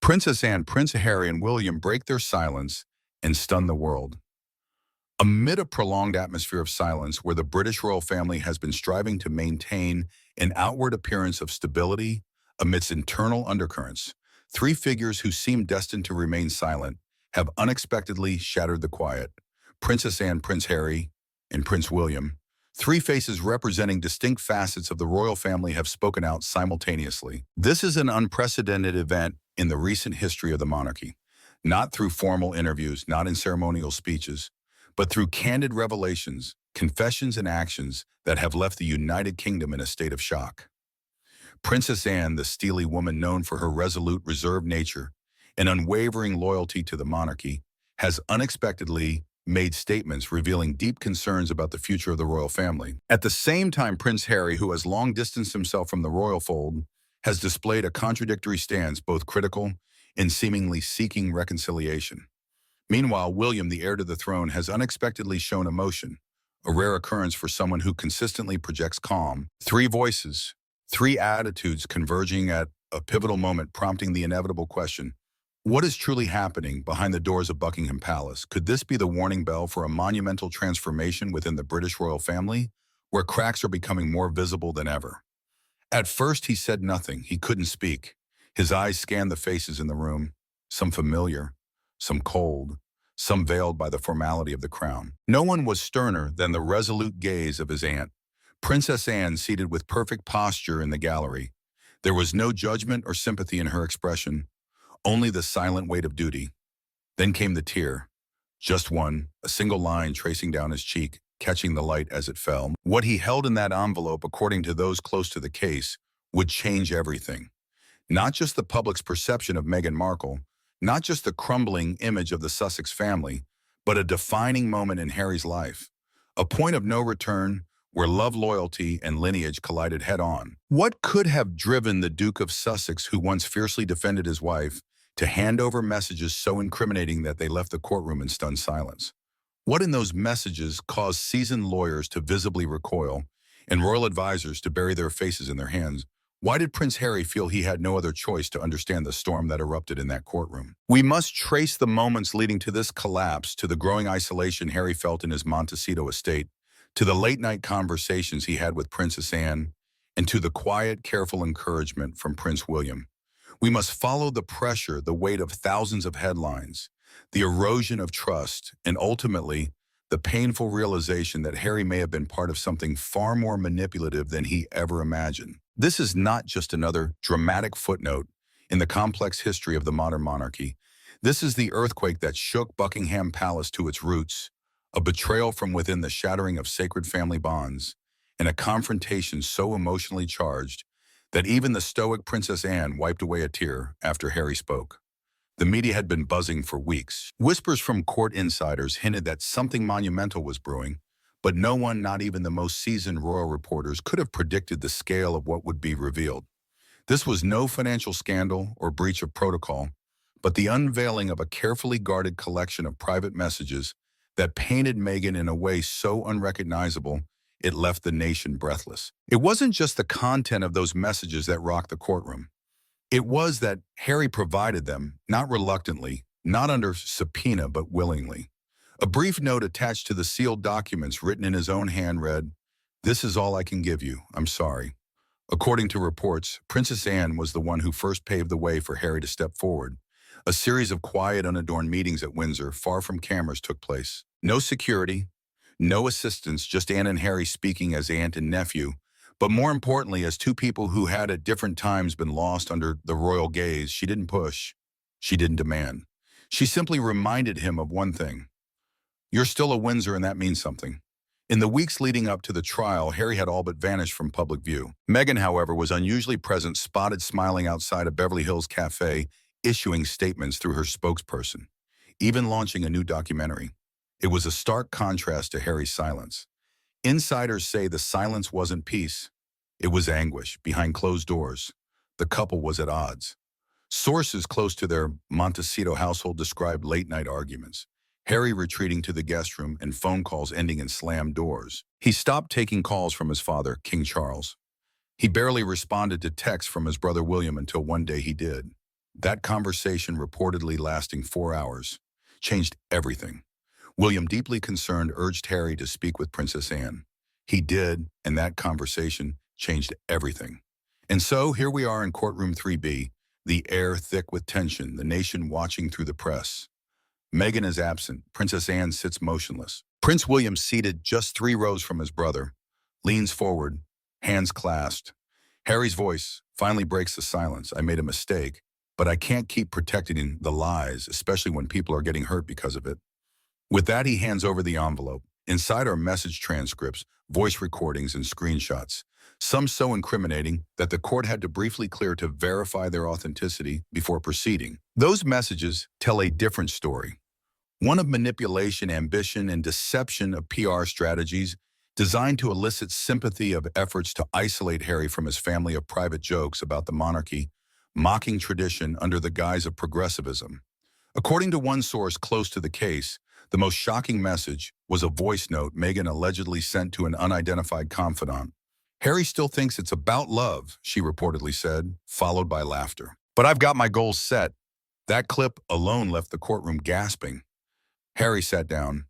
Princess Anne, Prince Harry, and William break their silence and stun the world. Amid a prolonged atmosphere of silence where the British royal family has been striving to maintain an outward appearance of stability amidst internal undercurrents, three figures who seemed destined to remain silent have unexpectedly shattered the quiet. Princess Anne, Prince Harry, and Prince William, three faces representing distinct facets of the royal family, have spoken out simultaneously. This is an unprecedented event in the recent history of the monarchy, not through formal interviews, not in ceremonial speeches, but through candid revelations, confessions, and actions that have left the United Kingdom in a state of shock. Princess Anne, the steely woman known for her resolute, reserved nature and unwavering loyalty to the monarchy, has unexpectedly made statements revealing deep concerns about the future of the royal family. At the same time, Prince Harry, who has long distanced himself from the royal fold, has displayed a contradictory stance, both critical and seemingly seeking reconciliation. Meanwhile, William, the heir to the throne, has unexpectedly shown emotion, a rare occurrence for someone who consistently projects calm. Three voices, three attitudes converging at a pivotal moment, prompting the inevitable question: what is truly happening behind the doors of Buckingham Palace? Could this be the warning bell for a monumental transformation within the British royal family, where cracks are becoming more visible than ever? At first, he said nothing. He couldn't speak. His eyes scanned the faces in the room, some familiar, some cold, some veiled by the formality of the crown. No one was sterner than the resolute gaze of his aunt, Princess Anne, seated with perfect posture in the gallery. There was no judgment or sympathy in her expression, only the silent weight of duty. Then came the tear. Just one, a single line tracing down his cheek, catching the light as it fell. What he held in that envelope, according to those close to the case, would change everything. Not just the public's perception of Meghan Markle, not just the crumbling image of the Sussex family, but a defining moment in Harry's life. A point of no return where love, loyalty, and lineage collided head-on. What could have driven the Duke of Sussex, who once fiercely defended his wife, to hand over messages so incriminating that they left the courtroom in stunned silence? What in those messages caused seasoned lawyers to visibly recoil and royal advisors to bury their faces in their hands? Why did Prince Harry feel he had no other choice to understand the storm that erupted in that courtroom? We must trace the moments leading to this collapse, to the growing isolation Harry felt in his Montecito estate, to the late-night conversations he had with Princess Anne, and to the quiet, careful encouragement from Prince William. We must follow the pressure, the weight of thousands of headlines, the erosion of trust, and ultimately, the painful realization that Harry may have been part of something far more manipulative than he ever imagined. This is not just another dramatic footnote in the complex history of the modern monarchy. This is the earthquake that shook Buckingham Palace to its roots, a betrayal from within, the shattering of sacred family bonds, and a confrontation so emotionally charged that even the stoic Princess Anne wiped away a tear after Harry spoke. The media had been buzzing for weeks. Whispers from court insiders hinted that something monumental was brewing, but no one, not even the most seasoned royal reporters, could have predicted the scale of what would be revealed. This was no financial scandal or breach of protocol, but the unveiling of a carefully guarded collection of private messages that painted Meghan in a way so unrecognizable it left the nation breathless. It wasn't just the content of those messages that rocked the courtroom. It was that Harry provided them, not reluctantly, not under subpoena, but willingly. A brief note attached to the sealed documents, written in his own hand, read, "This is all I can give you. I'm sorry." According to reports, Princess Anne was the one who first paved the way for Harry to step forward. A series of quiet, unadorned meetings at Windsor, far from cameras, took place. No security, no assistants, just Anne and Harry speaking as aunt and nephew, but more importantly, as two people who had at different times been lost under the royal gaze. She didn't push. She didn't demand. She simply reminded him of one thing. You're still a Windsor, and that means something. In the weeks leading up to the trial, Harry had all but vanished from public view. Meghan, however, was unusually present, spotted smiling outside a Beverly Hills cafe, issuing statements through her spokesperson, even launching a new documentary. It was a stark contrast to Harry's silence. Insiders say the silence wasn't peace. It was anguish behind closed doors. The couple was at odds. Sources close to their Montecito household described late-night arguments, Harry retreating to the guest room, and phone calls ending in slammed doors. He stopped taking calls from his father, King Charles. He barely responded to texts from his brother William until one day he did. That conversation, reportedly lasting 4 hours, changed everything. William, deeply concerned, urged Harry to speak with Princess Anne. He did, and that conversation changed everything. And so here we are in courtroom 3B, the air thick with tension, the nation watching through the press. Meghan is absent. Princess Anne sits motionless. Prince William, seated just 3 rows from his brother, leans forward, hands clasped. Harry's voice finally breaks the silence. I made a mistake, but I can't keep protecting the lies, especially when people are getting hurt because of it. With that, he hands over the envelope. Inside are message transcripts, voice recordings, and screenshots, some so incriminating that the court had to briefly clear to verify their authenticity before proceeding. Those messages tell a different story. One of manipulation, ambition, and deception of PR strategies designed to elicit sympathy of efforts to isolate Harry from his family of private jokes about the monarchy, mocking tradition under the guise of progressivism. According to one source close to the case, the most shocking message was a voice note Meghan allegedly sent to an unidentified confidant. Harry still thinks it's about love, she reportedly said, followed by laughter. But I've got my goals set. That clip alone left the courtroom gasping. Harry sat down.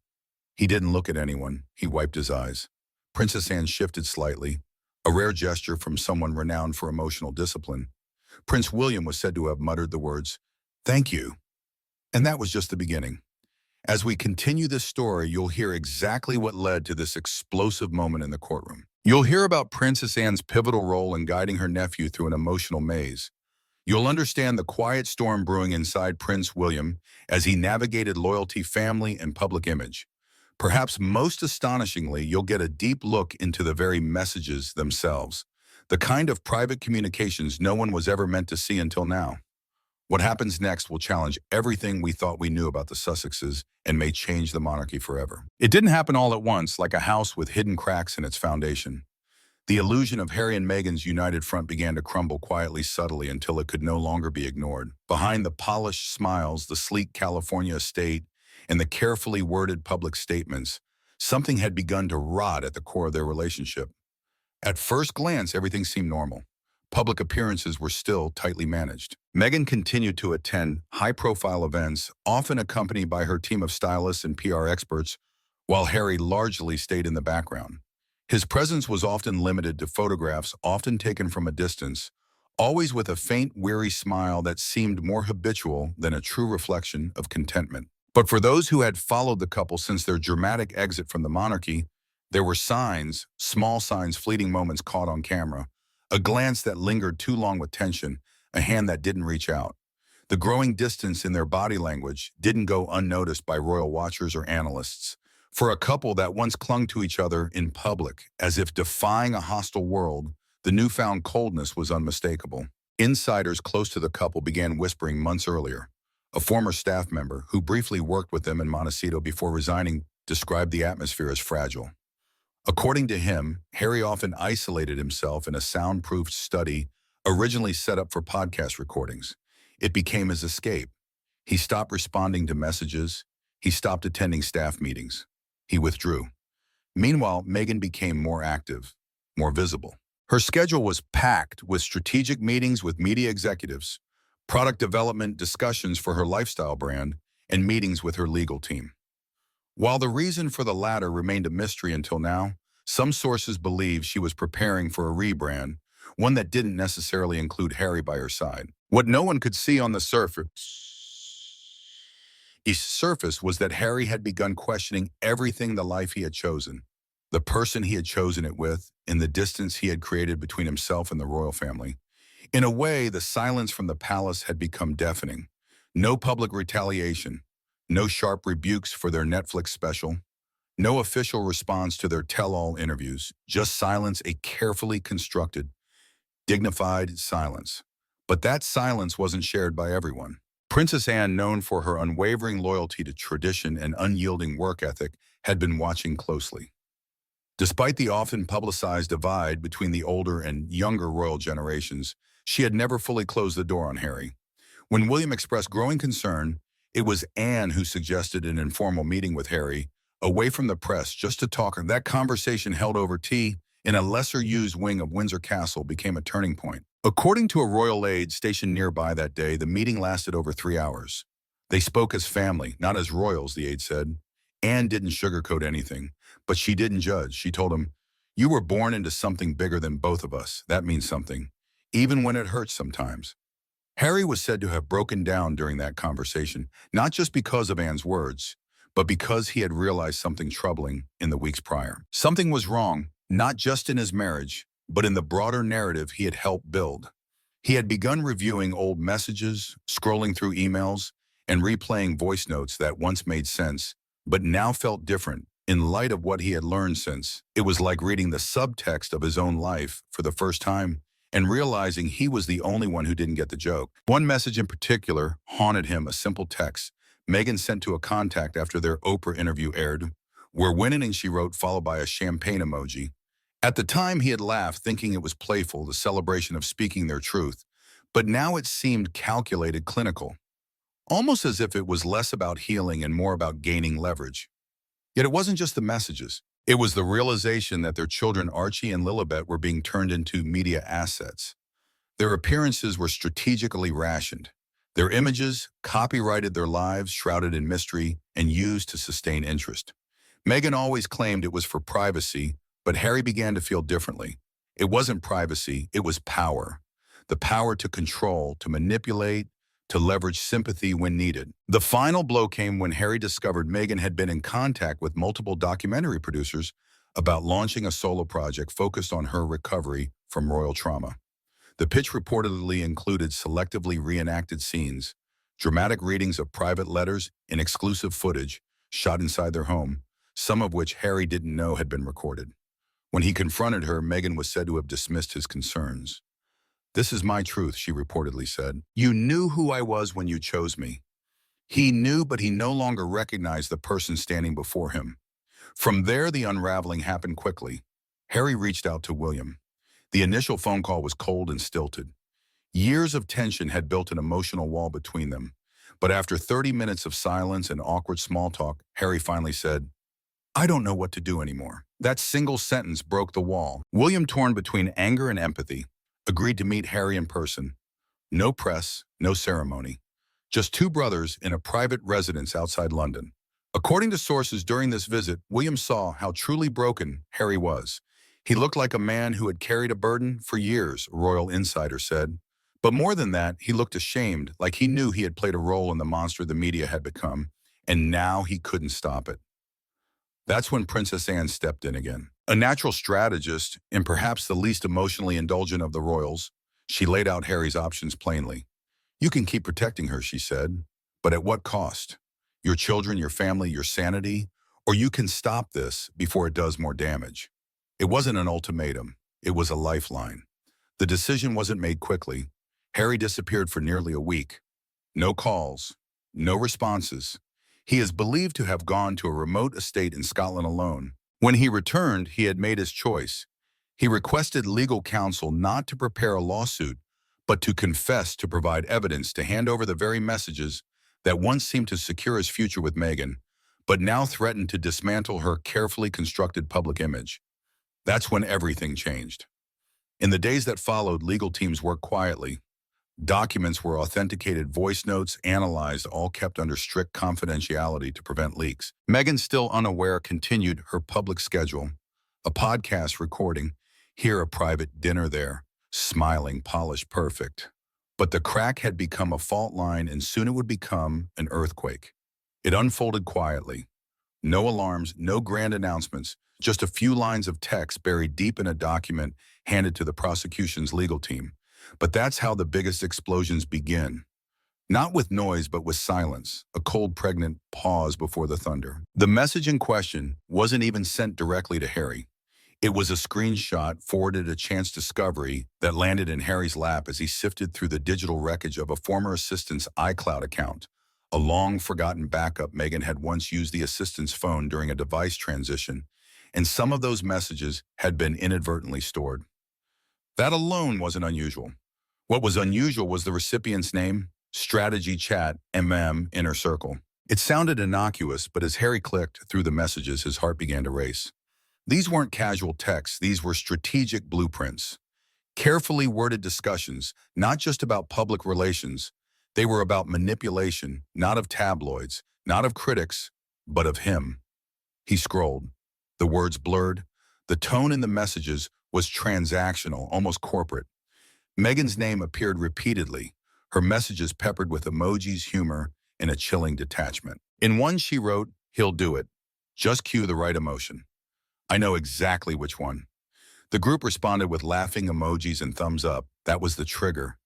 He didn't look at anyone. He wiped his eyes. Princess Anne shifted slightly, a rare gesture from someone renowned for emotional discipline. Prince William was said to have muttered the words, "Thank you." And that was just the beginning. As we continue this story, you'll hear exactly what led to this explosive moment in the courtroom. You'll hear about Princess Anne's pivotal role in guiding her nephew through an emotional maze. You'll understand the quiet storm brewing inside Prince William as he navigated loyalty, family, and public image. Perhaps most astonishingly, you'll get a deep look into the very messages themselves, the kind of private communications no one was ever meant to see until now. What happens next will challenge everything we thought we knew about the Sussexes and may change the monarchy forever. It didn't happen all at once, like a house with hidden cracks in its foundation. The illusion of Harry and Meghan's united front began to crumble quietly, subtly, until it could no longer be ignored. Behind the polished smiles, the sleek California estate, and the carefully worded public statements, something had begun to rot at the core of their relationship. At first glance, everything seemed normal. Public appearances were still tightly managed. Meghan continued to attend high-profile events, often accompanied by her team of stylists and PR experts, while Harry largely stayed in the background. His presence was often limited to photographs, often taken from a distance, always with a faint, weary smile that seemed more habitual than a true reflection of contentment. But for those who had followed the couple since their dramatic exit from the monarchy, there were signs, small signs, fleeting moments caught on camera, a glance that lingered too long with tension, a hand that didn't reach out. The growing distance in their body language didn't go unnoticed by royal watchers or analysts. For a couple that once clung to each other in public, as if defying a hostile world, the newfound coldness was unmistakable. Insiders close to the couple began whispering months earlier. A former staff member who briefly worked with them in Montecito before resigning described the atmosphere as fragile. According to him, Harry often isolated himself in a soundproofed study originally set up for podcast recordings. It became his escape. He stopped responding to messages. He stopped attending staff meetings. He withdrew. Meanwhile, Meghan became more active, more visible. Her schedule was packed with strategic meetings with media executives, product development discussions for her lifestyle brand, and meetings with her legal team. While the reason for the latter remained a mystery until now, some sources believe she was preparing for a rebrand, one that didn't necessarily include Harry by her side. What no one could see on the surface was that Harry had begun questioning everything, the life he had chosen, the person he had chosen it with, and the distance he had created between himself and the royal family. In a way, the silence from the palace had become deafening. No public retaliation, no sharp rebukes for their Netflix special, no official response to their tell-all interviews, just silence, a carefully constructed, dignified silence. But that silence wasn't shared by everyone. Princess Anne, known for her unwavering loyalty to tradition and unyielding work ethic, had been watching closely. Despite the often publicized divide between the older and younger royal generations, she had never fully closed the door on Harry. When William expressed growing concern, it was Anne who suggested an informal meeting with Harry, away from the press, just to talk. That conversation, held over tea in a lesser-used wing of Windsor Castle, became a turning point. According to a royal aide stationed nearby that day, the meeting lasted over 3 hours. They spoke as family, not as royals, the aide said. Anne didn't sugarcoat anything, but she didn't judge. She told him, "You were born into something bigger than both of us. That means something, even when it hurts sometimes." Harry was said to have broken down during that conversation, not just because of Anne's words, but because he had realized something troubling in the weeks prior. Something was wrong, not just in his marriage, but in the broader narrative he had helped build. He had begun reviewing old messages, scrolling through emails, and replaying voice notes that once made sense, but now felt different in light of what he had learned since. It was like reading the subtext of his own life for the first time and realizing he was the only one who didn't get the joke. One message in particular haunted him, a simple text Meghan sent to a contact after their Oprah interview aired. "We're winning," and she wrote, followed by a champagne emoji. At the time, he had laughed, thinking it was playful, the celebration of speaking their truth. But now it seemed calculated, clinical, almost as if it was less about healing and more about gaining leverage. Yet it wasn't just the messages. It was the realization that their children, Archie and Lilibet, were being turned into media assets. Their appearances were strategically rationed. Their images copyrighted, their lives shrouded in mystery and used to sustain interest. Meghan always claimed it was for privacy, but Harry began to feel differently. It wasn't privacy, it was power. The power to control, to manipulate, to leverage sympathy when needed. The final blow came when Harry discovered Meghan had been in contact with multiple documentary producers about launching a solo project focused on her recovery from royal trauma. The pitch reportedly included selectively reenacted scenes, dramatic readings of private letters, and exclusive footage shot inside their home, some of which Harry didn't know had been recorded. When he confronted her, Meghan was said to have dismissed his concerns. "This is my truth," she reportedly said. "You knew who I was when you chose me." He knew, but he no longer recognized the person standing before him. From there, the unraveling happened quickly. Harry reached out to William. The initial phone call was cold and stilted. Years of tension had built an emotional wall between them. But after 30 minutes of silence and awkward small talk, Harry finally said, "I don't know what to do anymore." That single sentence broke the wall. William, torn between anger and empathy, agreed to meet Harry in person. No press, no ceremony. Just two brothers in a private residence outside London. According to sources during this visit, William saw how truly broken Harry was. He looked like a man who had carried a burden for years, a royal insider said. But more than that, he looked ashamed, like he knew he had played a role in the monster the media had become, and now he couldn't stop it. That's when Princess Anne stepped in again. A natural strategist, and perhaps the least emotionally indulgent of the royals, she laid out Harry's options plainly. "You can keep protecting her," she said, "but at what cost? Your children, your family, your sanity? Or you can stop this before it does more damage." It wasn't an ultimatum. It was a lifeline. The decision wasn't made quickly. Harry disappeared for nearly a week. No calls, no responses. He is believed to have gone to a remote estate in Scotland alone. When he returned, he had made his choice. He requested legal counsel not to prepare a lawsuit, but to confess, to provide evidence, to hand over the very messages that once seemed to secure his future with Meghan, but now threatened to dismantle her carefully constructed public image. That's when everything changed. In the days that followed, legal teams worked quietly. Documents were authenticated, voice notes analyzed, all kept under strict confidentiality to prevent leaks. Meghan, still unaware, continued her public schedule. A podcast recording, here a private dinner there, smiling, polished, perfect. But the crack had become a fault line, and soon it would become an earthquake. It unfolded quietly. No alarms, no grand announcements, just a few lines of text buried deep in a document handed to the prosecution's legal team. But that's how the biggest explosions begin. Not with noise, but with silence, a cold, pregnant pause before the thunder. The message in question wasn't even sent directly to Harry. It was a screenshot forwarded a chance discovery that landed in Harry's lap as he sifted through the digital wreckage of a former assistant's iCloud account, a long-forgotten backup. Meghan had once used the assistant's phone during a device transition, and some of those messages had been inadvertently stored. That alone wasn't unusual. What was unusual was the recipient's name, Strategy Chat, Inner Circle. It sounded innocuous, but as Harry clicked through the messages, his heart began to race. These weren't casual texts, these were strategic blueprints. Carefully worded discussions, not just about public relations. They were about manipulation, not of tabloids, not of critics, but of him. He scrolled. The words blurred. The tone in the messages was transactional, almost corporate. Meghan's name appeared repeatedly, her messages peppered with emojis, humor, and a chilling detachment. In one she wrote, "He'll do it. Just cue the right emotion." I know exactly which one. The group responded with laughing emojis and thumbs up. That was the trigger.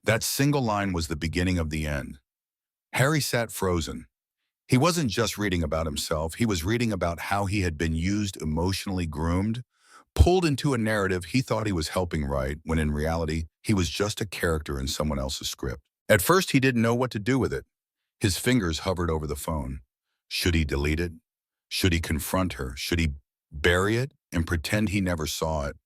That single line was the beginning of the end. Harry sat frozen. He wasn't just reading about himself, he was reading about how he had been used, emotionally groomed, pulled into a narrative he thought he was helping write, when in reality, he was just a character in someone else's script. At first, he didn't know what to do with it. His fingers hovered over the phone. Should he delete it? Should he confront her? Should he bury it and pretend he never saw it?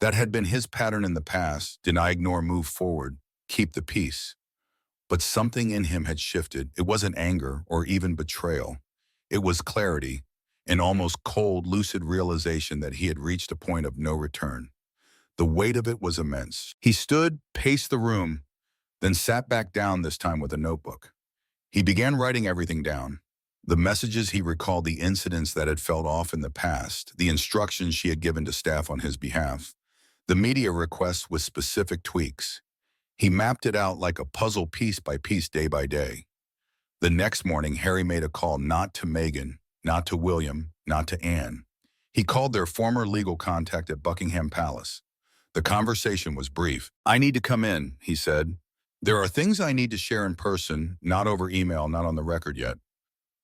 That had been his pattern in the past. Deny, ignore, move forward, keep the peace. But something in him had shifted. It wasn't anger or even betrayal. It was clarity, an almost cold, lucid realization that he had reached a point of no return. The weight of it was immense. He stood, paced the room, then sat back down, this time with a notebook. He began writing everything down. The messages he recalled, the incidents that had felt off in the past, the instructions she had given to staff on his behalf, the media requests with specific tweaks. He mapped it out like a puzzle, piece by piece, day by day. The next morning, Harry made a call, not to Meghan, not to William, not to Anne. He called their former legal contact at Buckingham Palace. The conversation was brief. "I need to come in," he said. "There are things I need to share in person, not over email, not on the record yet."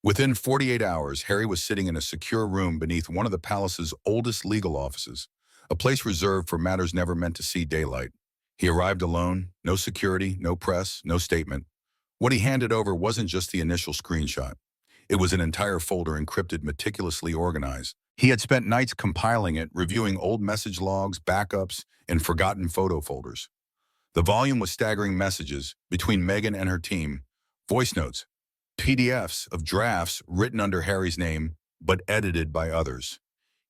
Within 48 hours, Harry was sitting in a secure room beneath one of the palace's oldest legal offices, a place reserved for matters never meant to see daylight. He arrived alone, no security, no press, no statement. What he handed over wasn't just the initial screenshot. It was an entire folder, encrypted, meticulously organized. He had spent nights compiling it, reviewing old message logs, backups, and forgotten photo folders. The volume was staggering: messages between Meghan and her team, voice notes, PDFs of drafts written under Harry's name, but edited by others.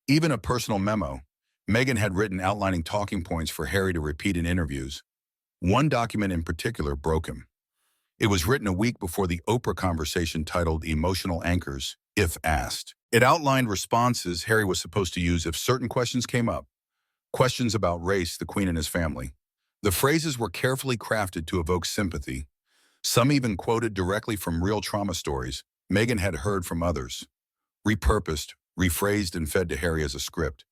Even a personal memo Meghan had written outlining talking points for Harry to repeat in interviews. One document in particular broke him. It was written a week before the Oprah conversation titled "Emotional Anchors, If Asked." It outlined responses Harry was supposed to use if certain questions came up. Questions about race, the Queen and his family. The phrases were carefully crafted to evoke sympathy. Some even quoted directly from real trauma stories Meghan had heard from others. Repurposed, rephrased, and fed to Harry as a script.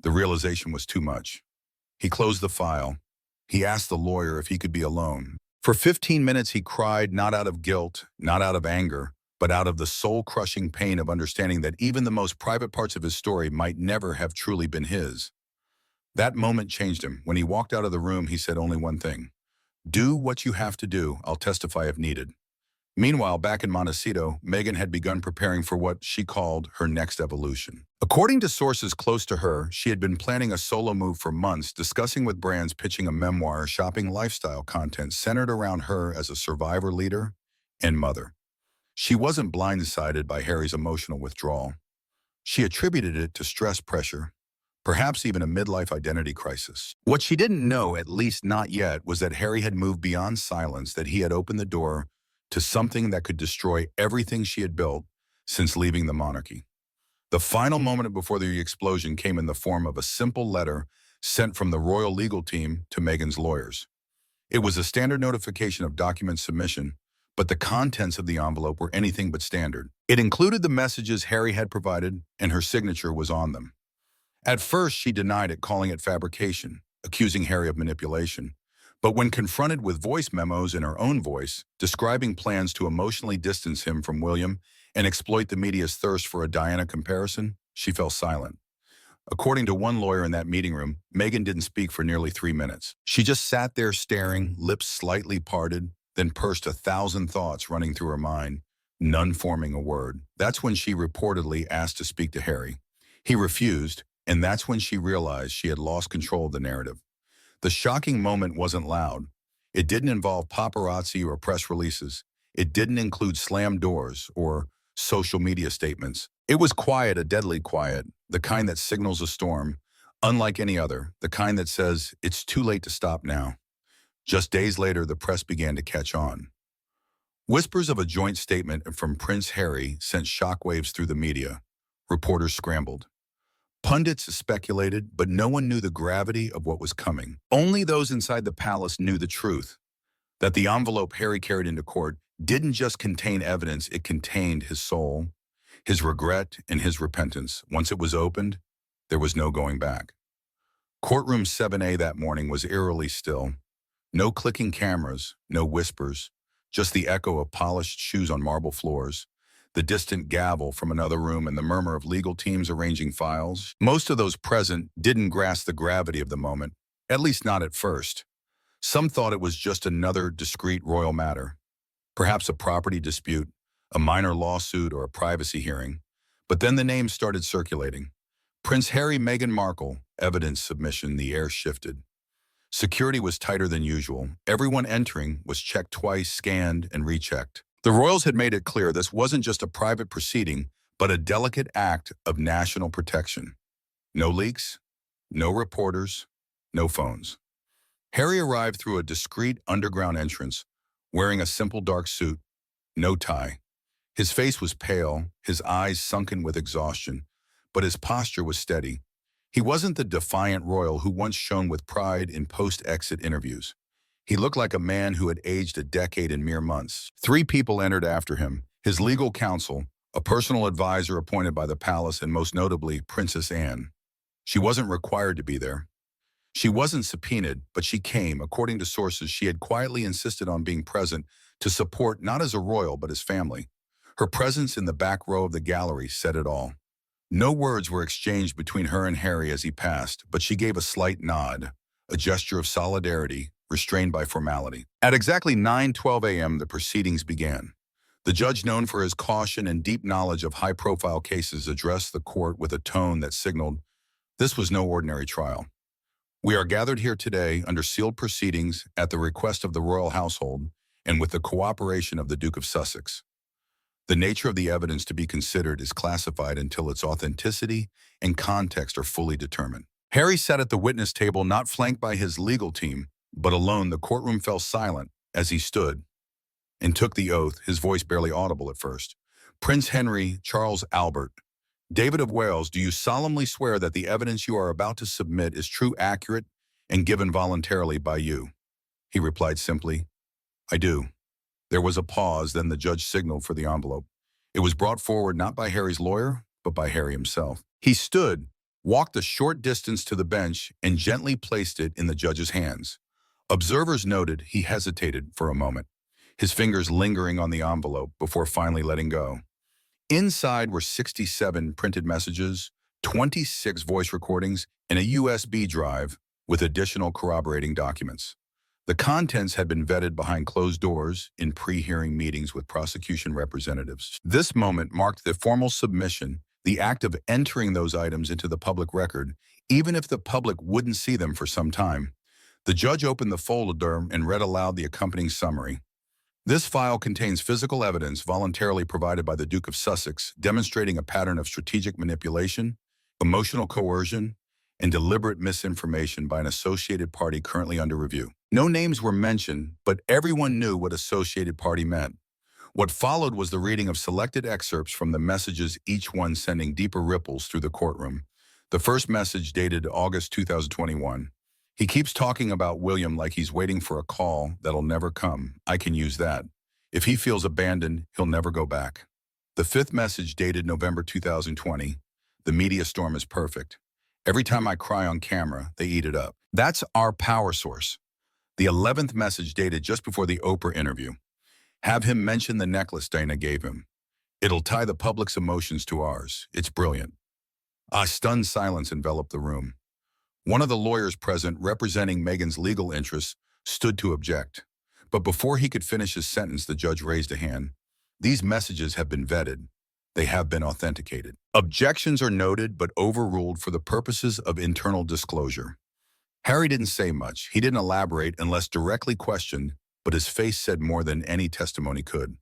The realization was too much. He closed the file. He asked the lawyer if he could be alone. For 15 minutes he cried, not out of guilt, not out of anger, but out of the soul-crushing pain of understanding that even the most private parts of his story might never have truly been his. That moment changed him. When he walked out of the room, he said only one thing: "Do what you have to do. I'll testify if needed." Meanwhile, back in Montecito, Meghan had begun preparing for what she called her next evolution. According to sources close to her, she had been planning a solo move for months, discussing with brands, pitching a memoir, shopping lifestyle content centered around her as a survivor, leader, and mother. She wasn't blindsided by Harry's emotional withdrawal. She attributed it to stress, pressure, perhaps even a midlife identity crisis. What she didn't know, at least not yet, was that Harry had moved beyond silence, that he had opened the door to something that could destroy everything she had built since leaving the monarchy. The final moment before the explosion came in the form of a simple letter sent from the royal legal team to Meghan's lawyers. It was a standard notification of document submission, but the contents of the envelope were anything but standard. It included the messages Harry had provided, and her signature was on them. At first, she denied it, calling it fabrication, accusing Harry of manipulation. But when confronted with voice memos in her own voice, describing plans to emotionally distance him from William and exploit the media's thirst for a Diana comparison, she fell silent. According to one lawyer in that meeting room, Meghan didn't speak for nearly 3 minutes. She just sat there staring, lips slightly parted, then pursed 1,000 thoughts running through her mind, none forming a word. That's when she reportedly asked to speak to Harry. He refused, and that's when she realized she had lost control of the narrative. The shocking moment wasn't loud. It didn't involve paparazzi or press releases. It didn't include slammed doors or social media statements. It was quiet, a deadly quiet, the kind that signals a storm, Unlike any other, the kind that says, it's too late to stop now. Just days later, the press began to catch on. Whispers of a joint statement from Prince Harry sent shockwaves through the media. Reporters scrambled. Pundits speculated, but no one knew the gravity of what was coming. Only those inside the palace knew the truth, that the envelope Harry carried into court didn't just contain evidence, it contained his soul, his regret, and his repentance. Once it was opened, there was no going back. Courtroom 7A that morning was eerily still. No clicking cameras, no whispers, just the echo of polished shoes on marble floors, the distant gavel from another room, and the murmur of legal teams arranging files. Most of those present didn't grasp the gravity of the moment, at least not at first. Some thought it was just another discrete royal matter, perhaps a property dispute, a minor lawsuit, or a privacy hearing. But then the names started circulating. Prince Harry, Meghan Markle, evidence submission, the air shifted. Security was tighter than usual. Everyone entering was checked twice, scanned, and rechecked. The royals had made it clear this wasn't just a private proceeding, but a delicate act of national protection. No leaks, no reporters, no phones. Harry arrived through a discreet underground entrance, wearing a simple dark suit, no tie. His face was pale, his eyes sunken with exhaustion, but his posture was steady. He wasn't the defiant royal who once shone with pride in post-exit interviews. He looked like a man who had aged a decade in mere months. 3 people entered after him: his legal counsel, a personal advisor appointed by the palace, and most notably, Princess Anne. She wasn't required to be there. She wasn't subpoenaed, but she came. According to sources, she had quietly insisted on being present to support not as a royal, but his family. Her presence in the back row of the gallery said it all. No words were exchanged between her and Harry as he passed, but she gave a slight nod, a gesture of solidarity, restrained by formality. At exactly 9:12 a.m., the proceedings began. The judge, known for his caution and deep knowledge of high-profile cases, addressed the court with a tone that signaled this was no ordinary trial. We are gathered here today under sealed proceedings at the request of the royal household and with the cooperation of the Duke of Sussex. The nature of the evidence to be considered is classified until its authenticity and context are fully determined. Harry sat at the witness table, not flanked by his legal team, but alone. The courtroom fell silent as he stood and took the oath, his voice barely audible at first. Prince Henry Charles Albert, David of Wales, do you solemnly swear that the evidence you are about to submit is true, accurate, and given voluntarily by you? He replied simply, I do. There was a pause, then the judge signaled for the envelope. It was brought forward not by Harry's lawyer, but by Harry himself. He stood, walked a short distance to the bench, and gently placed it in the judge's hands. Observers noted he hesitated for a moment, his fingers lingering on the envelope before finally letting go. Inside were 67 printed messages, 26 voice recordings, and a USB drive with additional corroborating documents. The contents had been vetted behind closed doors in pre-hearing meetings with prosecution representatives. This moment marked the formal submission, the act of entering those items into the public record, even if the public wouldn't see them for some time. The judge opened the folder and read aloud the accompanying summary. This file contains physical evidence voluntarily provided by the Duke of Sussex, demonstrating a pattern of strategic manipulation, emotional coercion, and deliberate misinformation by an associated party currently under review. No names were mentioned, but everyone knew what associated party meant. What followed was the reading of selected excerpts from the messages, each one sending deeper ripples through the courtroom. The first message, dated August 2021. He keeps talking about William like he's waiting for a call that'll never come. I can use that. If he feels abandoned, he'll never go back. The fifth message, dated November 2020. The media storm is perfect. Every time I cry on camera, they eat it up. That's our power source. The 11th message, dated just before the Oprah interview. Have him mention the necklace Diana gave him. It'll tie the public's emotions to ours. It's brilliant. A stunned silence enveloped the room. One of the lawyers present, representing Meghan's legal interests, stood to object. But before he could finish his sentence, the judge raised a hand. These messages have been vetted. They have been authenticated. Objections are noted but overruled for the purposes of internal disclosure. Harry didn't say much. He didn't elaborate unless directly questioned, but his face said more than any testimony could.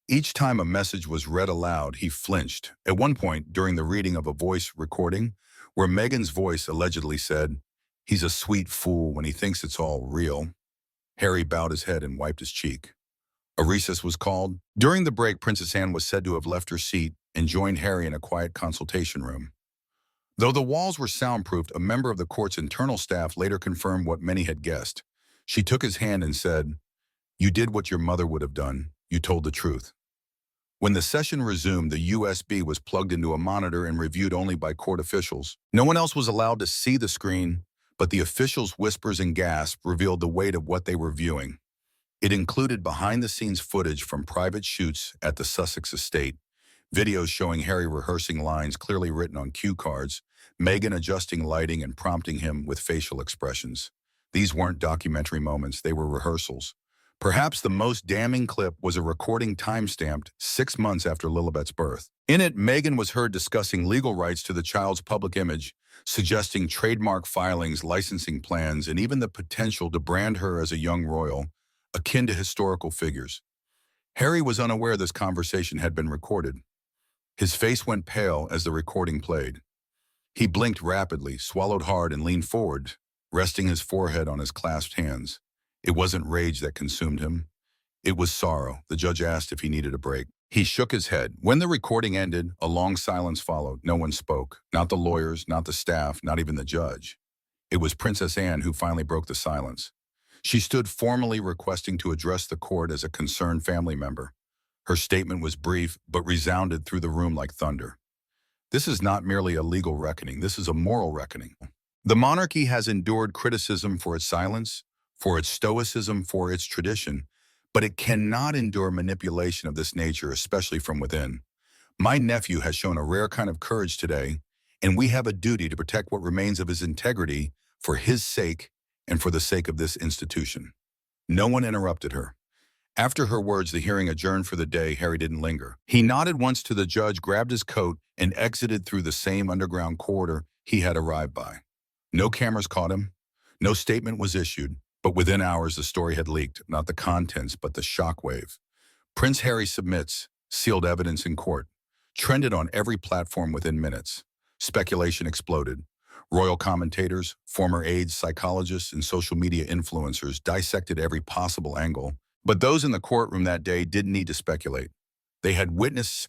Each time a message was read aloud, he flinched. At one point, during the reading of a voice recording, where Meghan's voice allegedly said, "He's a sweet fool when he thinks it's all real." Harry bowed his head and wiped his cheek. A recess was called. During the break, Princess Anne was said to have left her seat and joined Harry in a quiet consultation room. Though the walls were soundproofed, a member of the court's internal staff later confirmed what many had guessed. She took his hand and said, "You did what your mother would have done. You told the truth." When the session resumed, the USB was plugged into a monitor and reviewed only by court officials. No one else was allowed to see the screen, but the officials' whispers and gasps revealed the weight of what they were viewing. It included behind-the-scenes footage from private shoots at the Sussex estate, videos showing Harry rehearsing lines clearly written on cue cards, Meghan adjusting lighting and prompting him with facial expressions. These weren't documentary moments, they were rehearsals. Perhaps the most damning clip was a recording time-stamped 6 months after Lilibet's birth. In it, Meghan was heard discussing legal rights to the child's public image, suggesting trademark filings, licensing plans, and even the potential to brand her as a young royal, akin to historical figures. Harry was unaware this conversation had been recorded. His face went pale as the recording played. He blinked rapidly, swallowed hard, and leaned forward, resting his forehead on his clasped hands. It wasn't rage that consumed him. It was sorrow. The judge asked if he needed a break. He shook his head. When the recording ended, a long silence followed. No one spoke. Not the lawyers, not the staff, not even the judge. It was Princess Anne who finally broke the silence. She stood formally requesting to address the court as a concerned family member. Her statement was brief, but resounded through the room like thunder. This is not merely a legal reckoning. This is a moral reckoning. The monarchy has endured criticism for its silence, for its stoicism, for its tradition, but it cannot endure manipulation of this nature, especially from within. My nephew has shown a rare kind of courage today, and we have a duty to protect what remains of his integrity for his sake and for the sake of this institution. No one interrupted her. After her words, the hearing adjourned for the day. Harry didn't linger. He nodded once to the judge, grabbed his coat, and exited through the same underground corridor he had arrived by. No cameras caught him. No statement was issued. But within hours, the story had leaked, not the contents, but the shockwave. Prince Harry submits, sealed evidence in court, trended on every platform within minutes. Speculation exploded. Royal commentators, former aides, psychologists, and social media influencers dissected every possible angle. But those in the courtroom that day didn't need to speculate. They had witnessed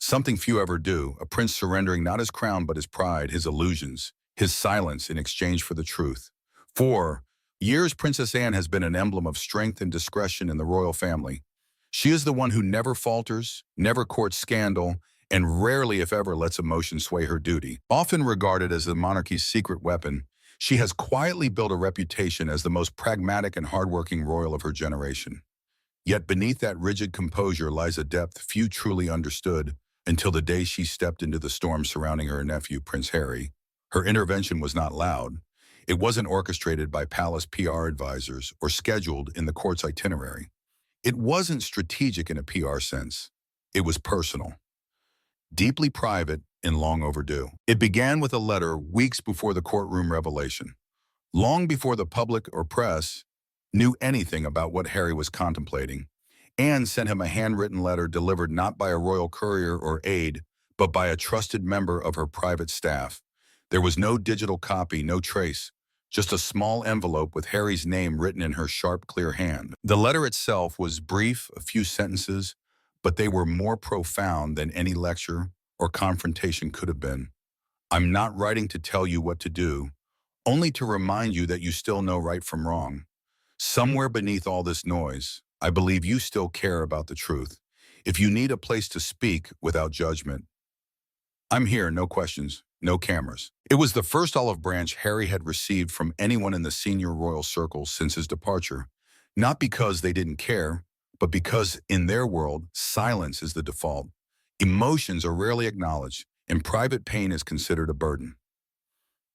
something few ever do, a prince surrendering not his crown but his pride, his illusions, his silence in exchange for the truth. For years, Princess Anne has been an emblem of strength and discretion in the royal family. She is the one who never falters, never courts scandal, and rarely, if ever, lets emotion sway her duty. Often regarded as the monarchy's secret weapon, she has quietly built a reputation as the most pragmatic and hardworking royal of her generation. Yet beneath that rigid composure lies a depth few truly understood until the day she stepped into the storm surrounding her nephew, Prince Harry. Her intervention was not loud. It wasn't orchestrated by palace PR advisors or scheduled in the court's itinerary. It wasn't strategic in a PR sense. It was personal, deeply private, and long overdue. It began with a letter weeks before the courtroom revelation, long before the public or press knew anything about what Harry was contemplating. Anne sent him a handwritten letter delivered not by a royal courier or aide, but by a trusted member of her private staff. There was no digital copy, no trace, just a small envelope with Harry's name written in her sharp, clear hand. The letter itself was brief, a few sentences, but they were more profound than any lecture or confrontation could have been. "I'm not writing to tell you what to do, only to remind you that you still know right from wrong. Somewhere beneath all this noise, I believe you still care about the truth. If you need a place to speak without judgment, I'm here, no questions, no cameras." It was the first olive branch Harry had received from anyone in the senior royal circles since his departure, not because they didn't care, but because in their world, silence is the default. Emotions are rarely acknowledged, and private pain is considered a burden.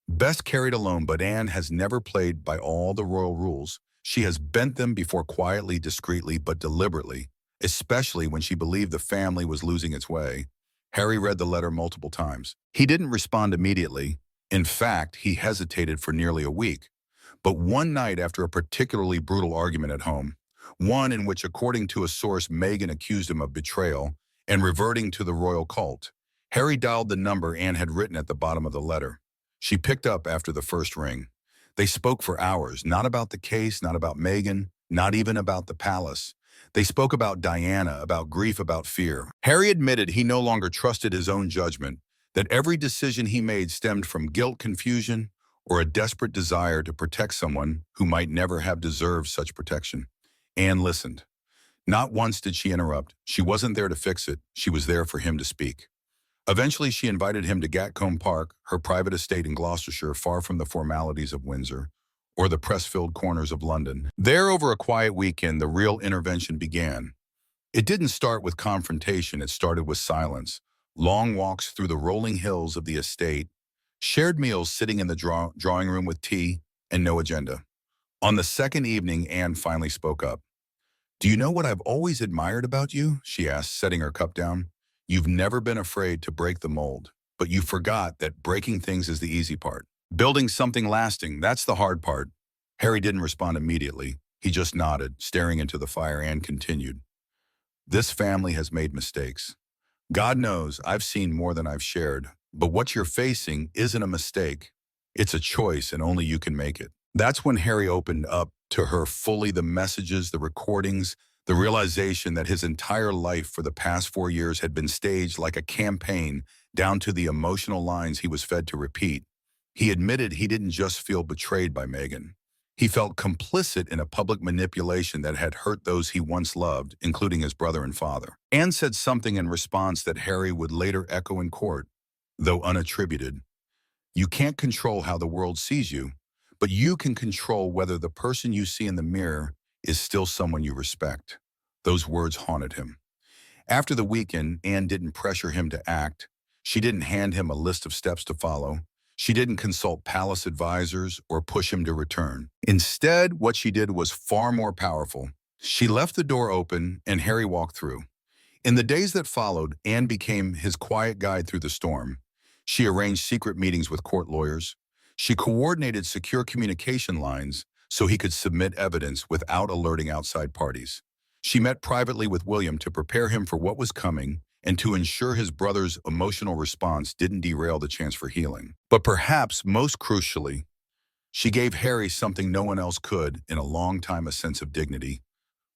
Best carried alone, but Anne has never played by all the royal rules. She has bent them before quietly, discreetly, but deliberately, especially when she believed the family was losing its way. Harry read the letter multiple times. He didn't respond immediately. In fact, he hesitated for nearly a week. But one night after a particularly brutal argument at home, one in which, according to a source, Meghan accused him of betrayal and reverting to the royal cult, Harry dialed the number Anne had written at the bottom of the letter. She picked up after the first ring. They spoke for hours, not about the case, not about Meghan, not even about the palace. They spoke about Diana, about grief, about fear. Harry admitted he no longer trusted his own judgment, that every decision he made stemmed from guilt, confusion, or a desperate desire to protect someone who might never have deserved such protection. Anne listened. Not once did she interrupt. She wasn't there to fix it. She was there for him to speak. Eventually, she invited him to Gatcombe Park, her private estate in Gloucestershire, far from the formalities of Windsor or the press-filled corners of London. There, over a quiet weekend, the real intervention began. It didn't start with confrontation. It started with silence. Long walks through the rolling hills of the estate, shared meals sitting in the drawing room with tea and no agenda. On the second evening, Anne finally spoke up. "Do you know what I've always admired about you?" she asked, setting her cup down. "You've never been afraid to break the mold, but you forgot that breaking things is the easy part. Building something lasting, that's the hard part." Harry didn't respond immediately. He just nodded, staring into the fire, and continued. "This family has made mistakes. God knows I've seen more than I've shared, but what you're facing isn't a mistake. It's a choice, and only you can make it." That's when Harry opened up to her fully, the messages, the recordings, the realization that his entire life for the past 4 years had been staged like a campaign, down to the emotional lines he was fed to repeat. He admitted he didn't just feel betrayed by Meghan. He felt complicit in a public manipulation that had hurt those he once loved, including his brother and father. Anne said something in response that Harry would later echo in court, though unattributed. "You can't control how the world sees you, but you can control whether the person you see in the mirror is still someone you respect." Those words haunted him. After the weekend, Anne didn't pressure him to act. She didn't hand him a list of steps to follow. She didn't consult palace advisors or push him to return. Instead, what she did was far more powerful. She left the door open and Harry walked through. In the days that followed, Anne became his quiet guide through the storm. She arranged secret meetings with court lawyers. She coordinated secure communication lines so he could submit evidence without alerting outside parties. She met privately with William to prepare him for what was coming and to ensure his brother's emotional response didn't derail the chance for healing. But perhaps most crucially, she gave Harry something no one else could in a long time: a sense of dignity.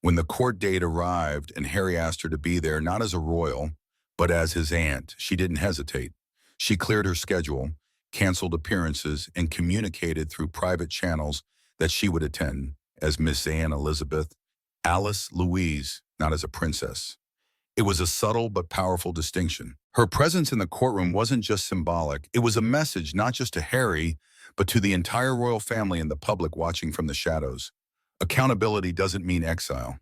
When the court date arrived and Harry asked her to be there, not as a royal, but as his aunt, she didn't hesitate. She cleared her schedule, canceled appearances, and communicated through private channels that she would attend as Miss Anne Elizabeth, Alice Louise, not as a princess. It was a subtle but powerful distinction. Her presence in the courtroom wasn't just symbolic. It was a message not just to Harry, but to the entire royal family and the public watching from the shadows. Accountability doesn't mean exile.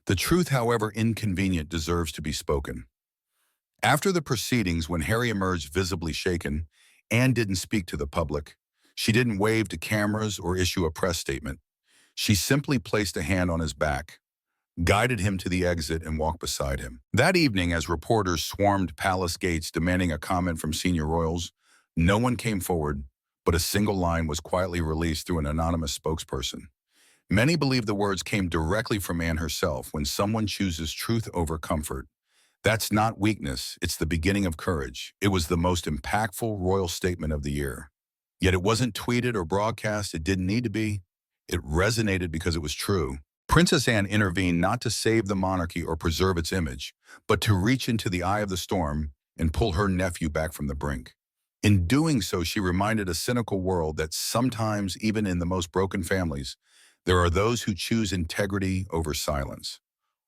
The truth, however inconvenient, deserves to be spoken. After the proceedings, when Harry emerged visibly shaken, Anne didn't speak to the public. She didn't wave to cameras or issue a press statement. She simply placed a hand on his back, guided him to the exit, and walked beside him. That evening, as reporters swarmed palace gates demanding a comment from senior royals, no one came forward, but a single line was quietly released through an anonymous spokesperson. Many believe the words came directly from Anne herself: "When someone chooses truth over comfort, that's not weakness, it's the beginning of courage." It was the most impactful royal statement of the year. Yet it wasn't tweeted or broadcast. It didn't need to be. It resonated because it was true. Princess Anne intervened not to save the monarchy or preserve its image, but to reach into the eye of the storm and pull her nephew back from the brink. In doing so, she reminded a cynical world that sometimes, even in the most broken families, there are those who choose integrity over silence.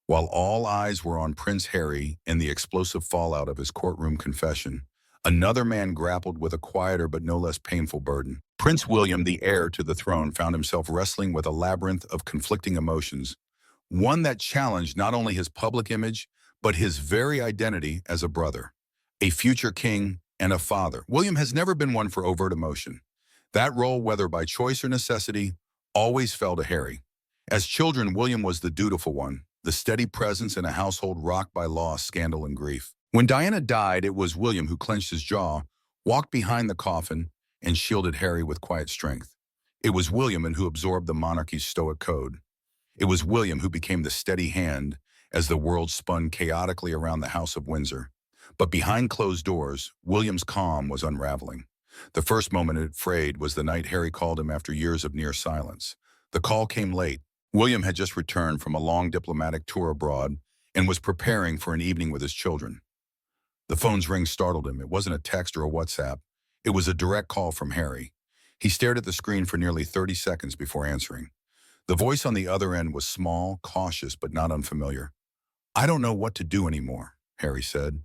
While all eyes were on Prince Harry and the explosive fallout of his courtroom confession, another man grappled with a quieter but no less painful burden. Prince William, the heir to the throne, found himself wrestling with a labyrinth of conflicting emotions, one that challenged not only his public image, but his very identity as a brother, a future king, and a father. William has never been one for overt emotion. That role, whether by choice or necessity, always fell to Harry. As children, William was the dutiful one, the steady presence in a household rocked by loss, scandal, and grief. When Diana died, it was William who clenched his jaw, walked behind the coffin, and shielded Harry with quiet strength. It was William who absorbed the monarchy's stoic code. It was William who became the steady hand as the world spun chaotically around the House of Windsor. But behind closed doors, William's calm was unraveling. The first moment it frayed was the night Harry called him after years of near silence. The call came late. William had just returned from a long diplomatic tour abroad and was preparing for an evening with his children. The phone's ring startled him. It wasn't a text or a WhatsApp. It was a direct call from Harry. He stared at the screen for nearly 30 seconds before answering. The voice on the other end was small, cautious, but not unfamiliar. "I don't know what to do anymore," Harry said.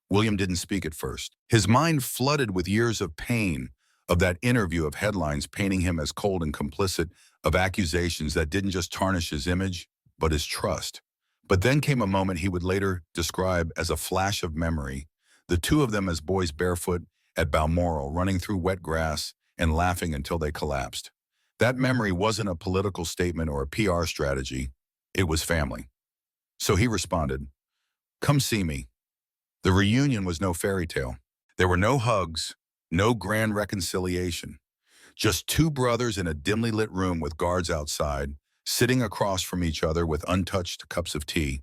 William didn't speak at first. His mind flooded with years of pain, of that interview, of headlines painting him as cold and complicit, of accusations that didn't just tarnish his image, but his trust. But then came a moment he would later describe as a flash of memory, the two of them as boys barefoot at Balmoral, running through wet grass and laughing until they collapsed. That memory wasn't a political statement or a PR strategy. It was family. So he responded, "Come see me." The reunion was no fairy tale. There were no hugs, no grand reconciliation. Just two brothers in a dimly lit room with guards outside, sitting across from each other with untouched cups of tea.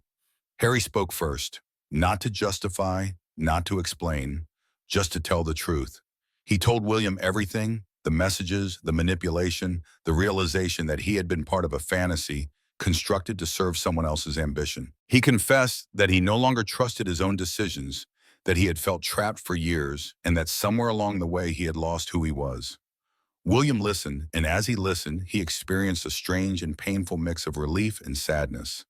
Harry spoke first, not to justify, not to explain, just to tell the truth. He told William everything, the messages, the manipulation, the realization that he had been part of a fantasy constructed to serve someone else's ambition. He confessed that he no longer trusted his own decisions, that he had felt trapped for years, and that somewhere along the way he had lost who he was. William listened, and as he listened, he experienced a strange and painful mix of relief and sadness.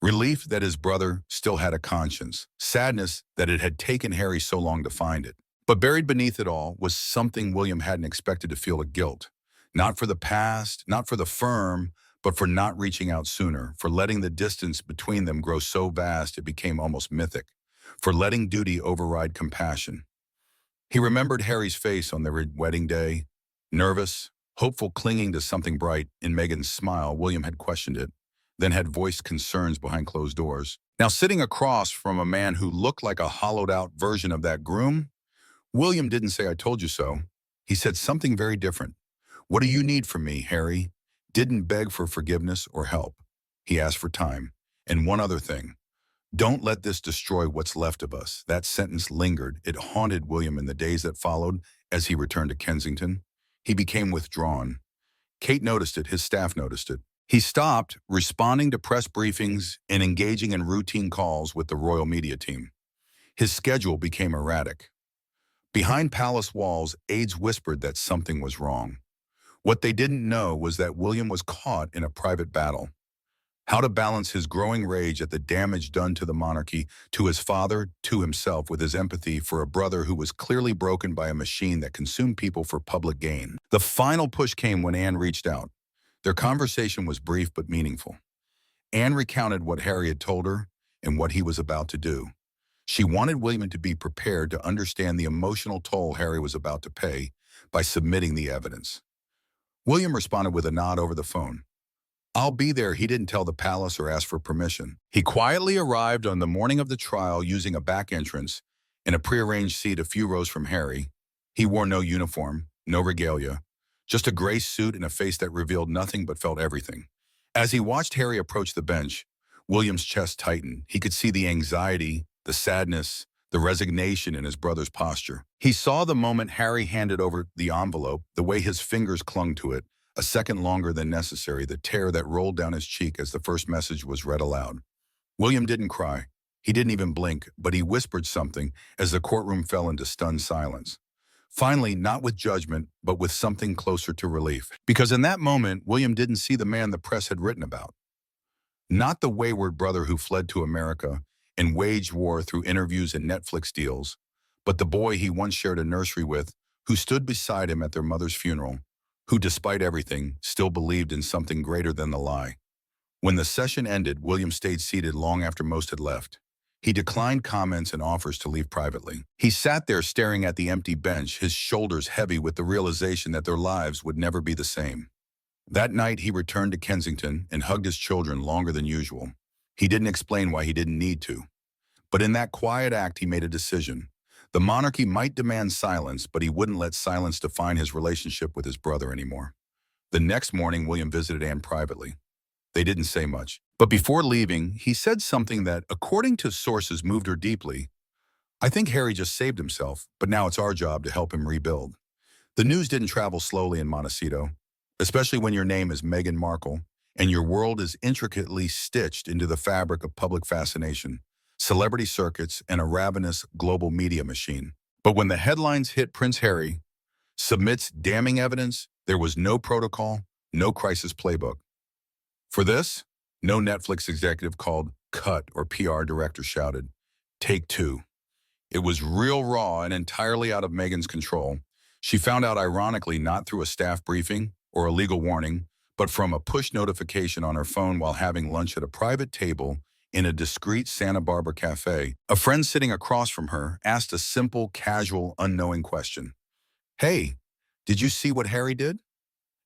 Relief that his brother still had a conscience, sadness that it had taken Harry so long to find it. But buried beneath it all was something William hadn't expected to feel: a guilt. Not for the past, not for the firm, but for not reaching out sooner, for letting the distance between them grow so vast it became almost mythic, for letting duty override compassion. He remembered Harry's face on their wedding day, nervous, hopeful, clinging to something bright. In Meghan's smile, William had questioned it, then had voiced concerns behind closed doors. Now, sitting across from a man who looked like a hollowed-out version of that groom, William didn't say, "I told you so." He said something very different. "What do you need from me, Harry?" Didn't beg for forgiveness or help. He asked for time. And one other thing. "Don't let this destroy what's left of us." That sentence lingered. It haunted William in the days that followed as he returned to Kensington. He became withdrawn. Kate noticed it. His staff noticed it. He stopped responding to press briefings and engaging in routine calls with the royal media team. His schedule became erratic. Behind palace walls, aides whispered that something was wrong. What they didn't know was that William was caught in a private battle. How to balance his growing rage at the damage done to the monarchy, to his father, to himself, with his empathy for a brother who was clearly broken by a machine that consumed people for public gain. The final push came when Anne reached out. Their conversation was brief but meaningful. Anne recounted what Harry had told her and what he was about to do. She wanted William to be prepared to understand the emotional toll Harry was about to pay by submitting the evidence. William responded with a nod over the phone. "I'll be there." He didn't tell the palace or ask for permission. He quietly arrived on the morning of the trial using a back entrance in a prearranged seat a few rows from Harry. He wore no uniform, no regalia, just a gray suit and a face that revealed nothing but felt everything. As he watched Harry approach the bench, William's chest tightened. He could see the anxiety, the sadness, the resignation in his brother's posture. He saw the moment Harry handed over the envelope, the way his fingers clung to it, a second longer than necessary, the tear that rolled down his cheek as the first message was read aloud. William didn't cry. He didn't even blink, but he whispered something as the courtroom fell into stunned silence. Finally, not with judgment, but with something closer to relief. Because in that moment, William didn't see the man the press had written about. Not the wayward brother who fled to America and waged war through interviews and Netflix deals, but the boy he once shared a nursery with, who stood beside him at their mother's funeral, who, despite everything, still believed in something greater than the lie. When the session ended, William stayed seated long after most had left. He declined comments and offers to leave privately. He sat there staring at the empty bench, his shoulders heavy with the realization that their lives would never be the same. That night, he returned to Kensington and hugged his children longer than usual. He didn't explain why he didn't need to. But in that quiet act, he made a decision. The monarchy might demand silence, but he wouldn't let silence define his relationship with his brother anymore. The next morning, William visited Anne privately. They didn't say much. But before leaving, he said something that, according to sources, moved her deeply. I think Harry just saved himself, but now it's our job to help him rebuild. The news didn't travel slowly in Montecito, especially when your name is Meghan Markle and your world is intricately stitched into the fabric of public fascination, celebrity circuits, and a ravenous global media machine. But when the headlines hit Prince Harry submits damning evidence, there was no protocol, no crisis playbook. For this, no Netflix executive called cut or PR director shouted, "Take two." It was real raw and entirely out of Meghan's control. She found out ironically not through a staff briefing or a legal warning, but from a push notification on her phone while having lunch at a private table in a discreet Santa Barbara cafe. A friend sitting across from her asked a simple, casual, unknowing question. "Hey, did you see what Harry did?"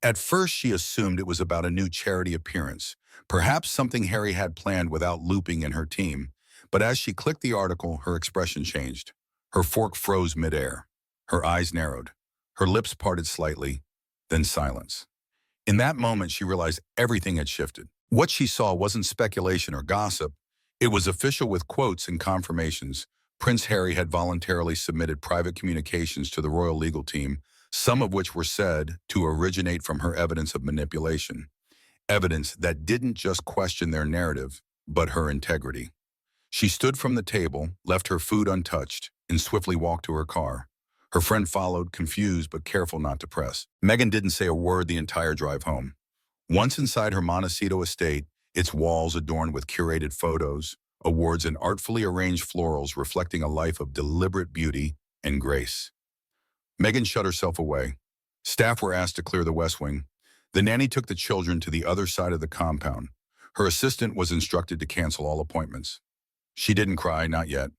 At first, she assumed it was about a new charity appearance, perhaps something Harry had planned without looping in her team. But as she clicked the article, her expression changed. Her fork froze midair. Her eyes narrowed. Her lips parted slightly, then silence. In that moment, she realized everything had shifted. What she saw wasn't speculation or gossip. It was official with quotes and confirmations. Prince Harry had voluntarily submitted private communications to the royal legal team, some of which were said to originate from her evidence of manipulation. Evidence that didn't just question their narrative, but her integrity. She stood from the table, left her food untouched, and swiftly walked to her car. Her friend followed, confused but careful not to press. Meghan didn't say a word the entire drive home. Once inside her Montecito estate, its walls adorned with curated photos, awards, and artfully arranged florals reflecting a life of deliberate beauty and grace. Meghan shut herself away. Staff were asked to clear the West Wing. The nanny took the children to the other side of the compound. Her assistant was instructed to cancel all appointments. She didn't cry, not yet.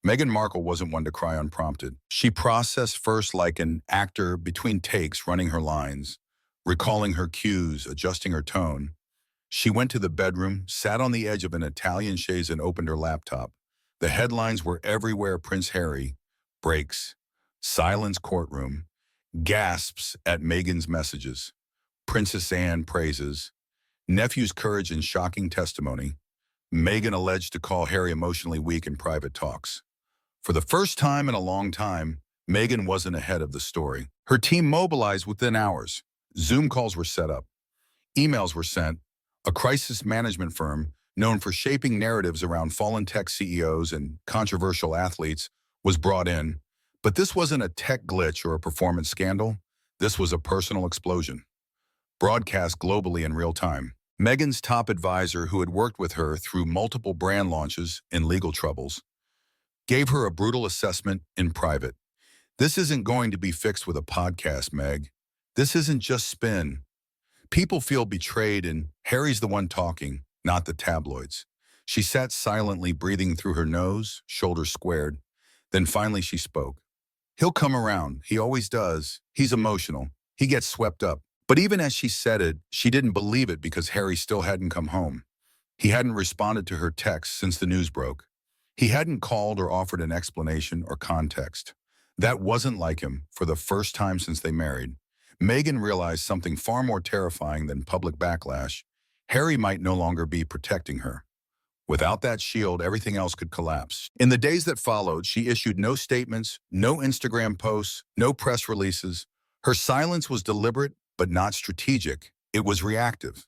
Meghan Markle wasn't one to cry unprompted. She processed first like an actor between takes, running her lines, recalling her cues, adjusting her tone. She went to the bedroom, sat on the edge of an Italian chaise and opened her laptop. The headlines were everywhere: Prince Harry, breaks, silence courtroom, gasps at Meghan's messages, Princess Anne praises, nephew's courage and shocking testimony, Meghan alleged to call Harry emotionally weak in private talks. For the first time in a long time, Meghan wasn't ahead of the story. Her team mobilized within hours. Zoom calls were set up. Emails were sent. A crisis management firm, known for shaping narratives around fallen tech CEOs and controversial athletes, was brought in. But this wasn't a tech glitch or a performance scandal. This was a personal explosion. Broadcast globally in real time. Meghan's top advisor, who had worked with her through multiple brand launches and legal troubles, gave her a brutal assessment in private. "This isn't going to be fixed with a podcast, Meg. This isn't just spin. People feel betrayed and Harry's the one talking, not the tabloids." She sat silently, breathing through her nose, shoulders squared. Then finally she spoke. "He'll come around. He always does. He's emotional. He gets swept up." But even as she said it, she didn't believe it because Harry still hadn't come home. He hadn't responded to her texts since the news broke. He hadn't called or offered an explanation or context. That wasn't like him. For the first time since they married, Meghan realized something far more terrifying than public backlash. Harry might no longer be protecting her. Without that shield, everything else could collapse. In the days that followed, she issued no statements, no Instagram posts, no press releases. Her silence was deliberate, but not strategic. It was reactive.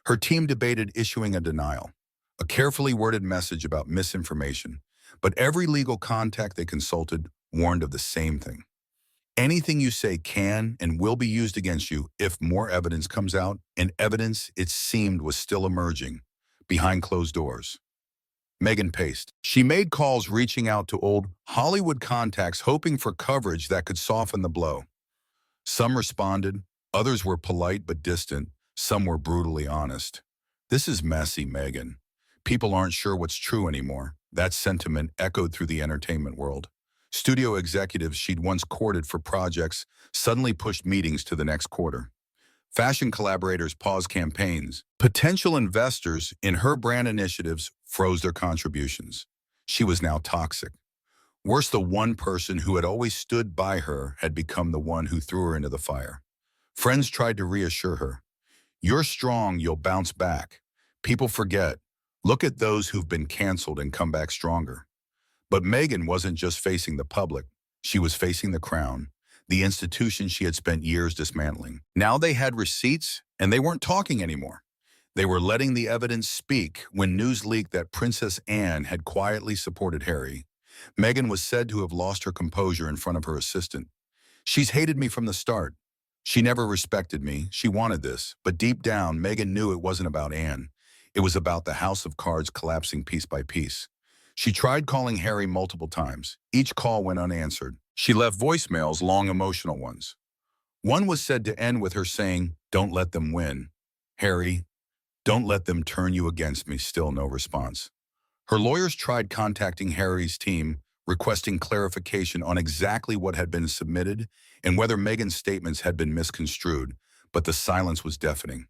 Her team debated issuing a denial, a carefully worded message about misinformation, but every legal contact they consulted warned of the same thing. Anything you say can and will be used against you if more evidence comes out, and evidence, it seemed, was still emerging behind closed doors. Meghan paced. She made calls reaching out to old Hollywood contacts, hoping for coverage that could soften the blow. Some responded, others were polite but distant, some were brutally honest. "This is messy, Meghan. People aren't sure what's true anymore." That sentiment echoed through the entertainment world. Studio executives she'd once courted for projects suddenly pushed meetings to the next quarter. Fashion collaborators paused campaigns. Potential investors in her brand initiatives froze their contributions. She was now toxic. Worse, the one person who had always stood by her had become the one who threw her into the fire. Friends tried to reassure her. "You're strong, you'll bounce back. People forget. Look at those who've been canceled and come back stronger." But Meghan wasn't just facing the public. She was facing the crown, the institution she had spent years dismantling. Now they had receipts, and they weren't talking anymore. They were letting the evidence speak when news leaked that Princess Anne had quietly supported Harry. Meghan was said to have lost her composure in front of her assistant. "She's hated me from the start. She never respected me. She wanted this." But deep down, Meghan knew it wasn't about Anne. It was about the house of cards collapsing piece by piece. She tried calling Harry multiple times. Each call went unanswered. She left voicemails, long emotional ones. One was said to end with her saying, "Don't let them win. Harry, don't let them turn you against me." Still no response. Her lawyers tried contacting Harry's team, requesting clarification on exactly what had been submitted and whether Meghan's statements had been misconstrued, but the silence was deafening.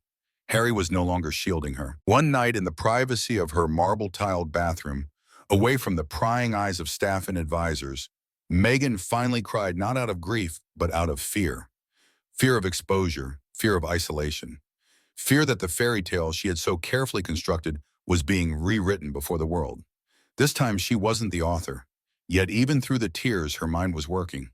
Harry was no longer shielding her. One night in the privacy of her marble-tiled bathroom, away from the prying eyes of staff and advisors, Meghan finally cried, not out of grief, but out of fear. Fear of exposure, fear of isolation, fear that the fairy tale she had so carefully constructed was being rewritten before the world. This time she wasn't the author, yet even through the tears her mind was working.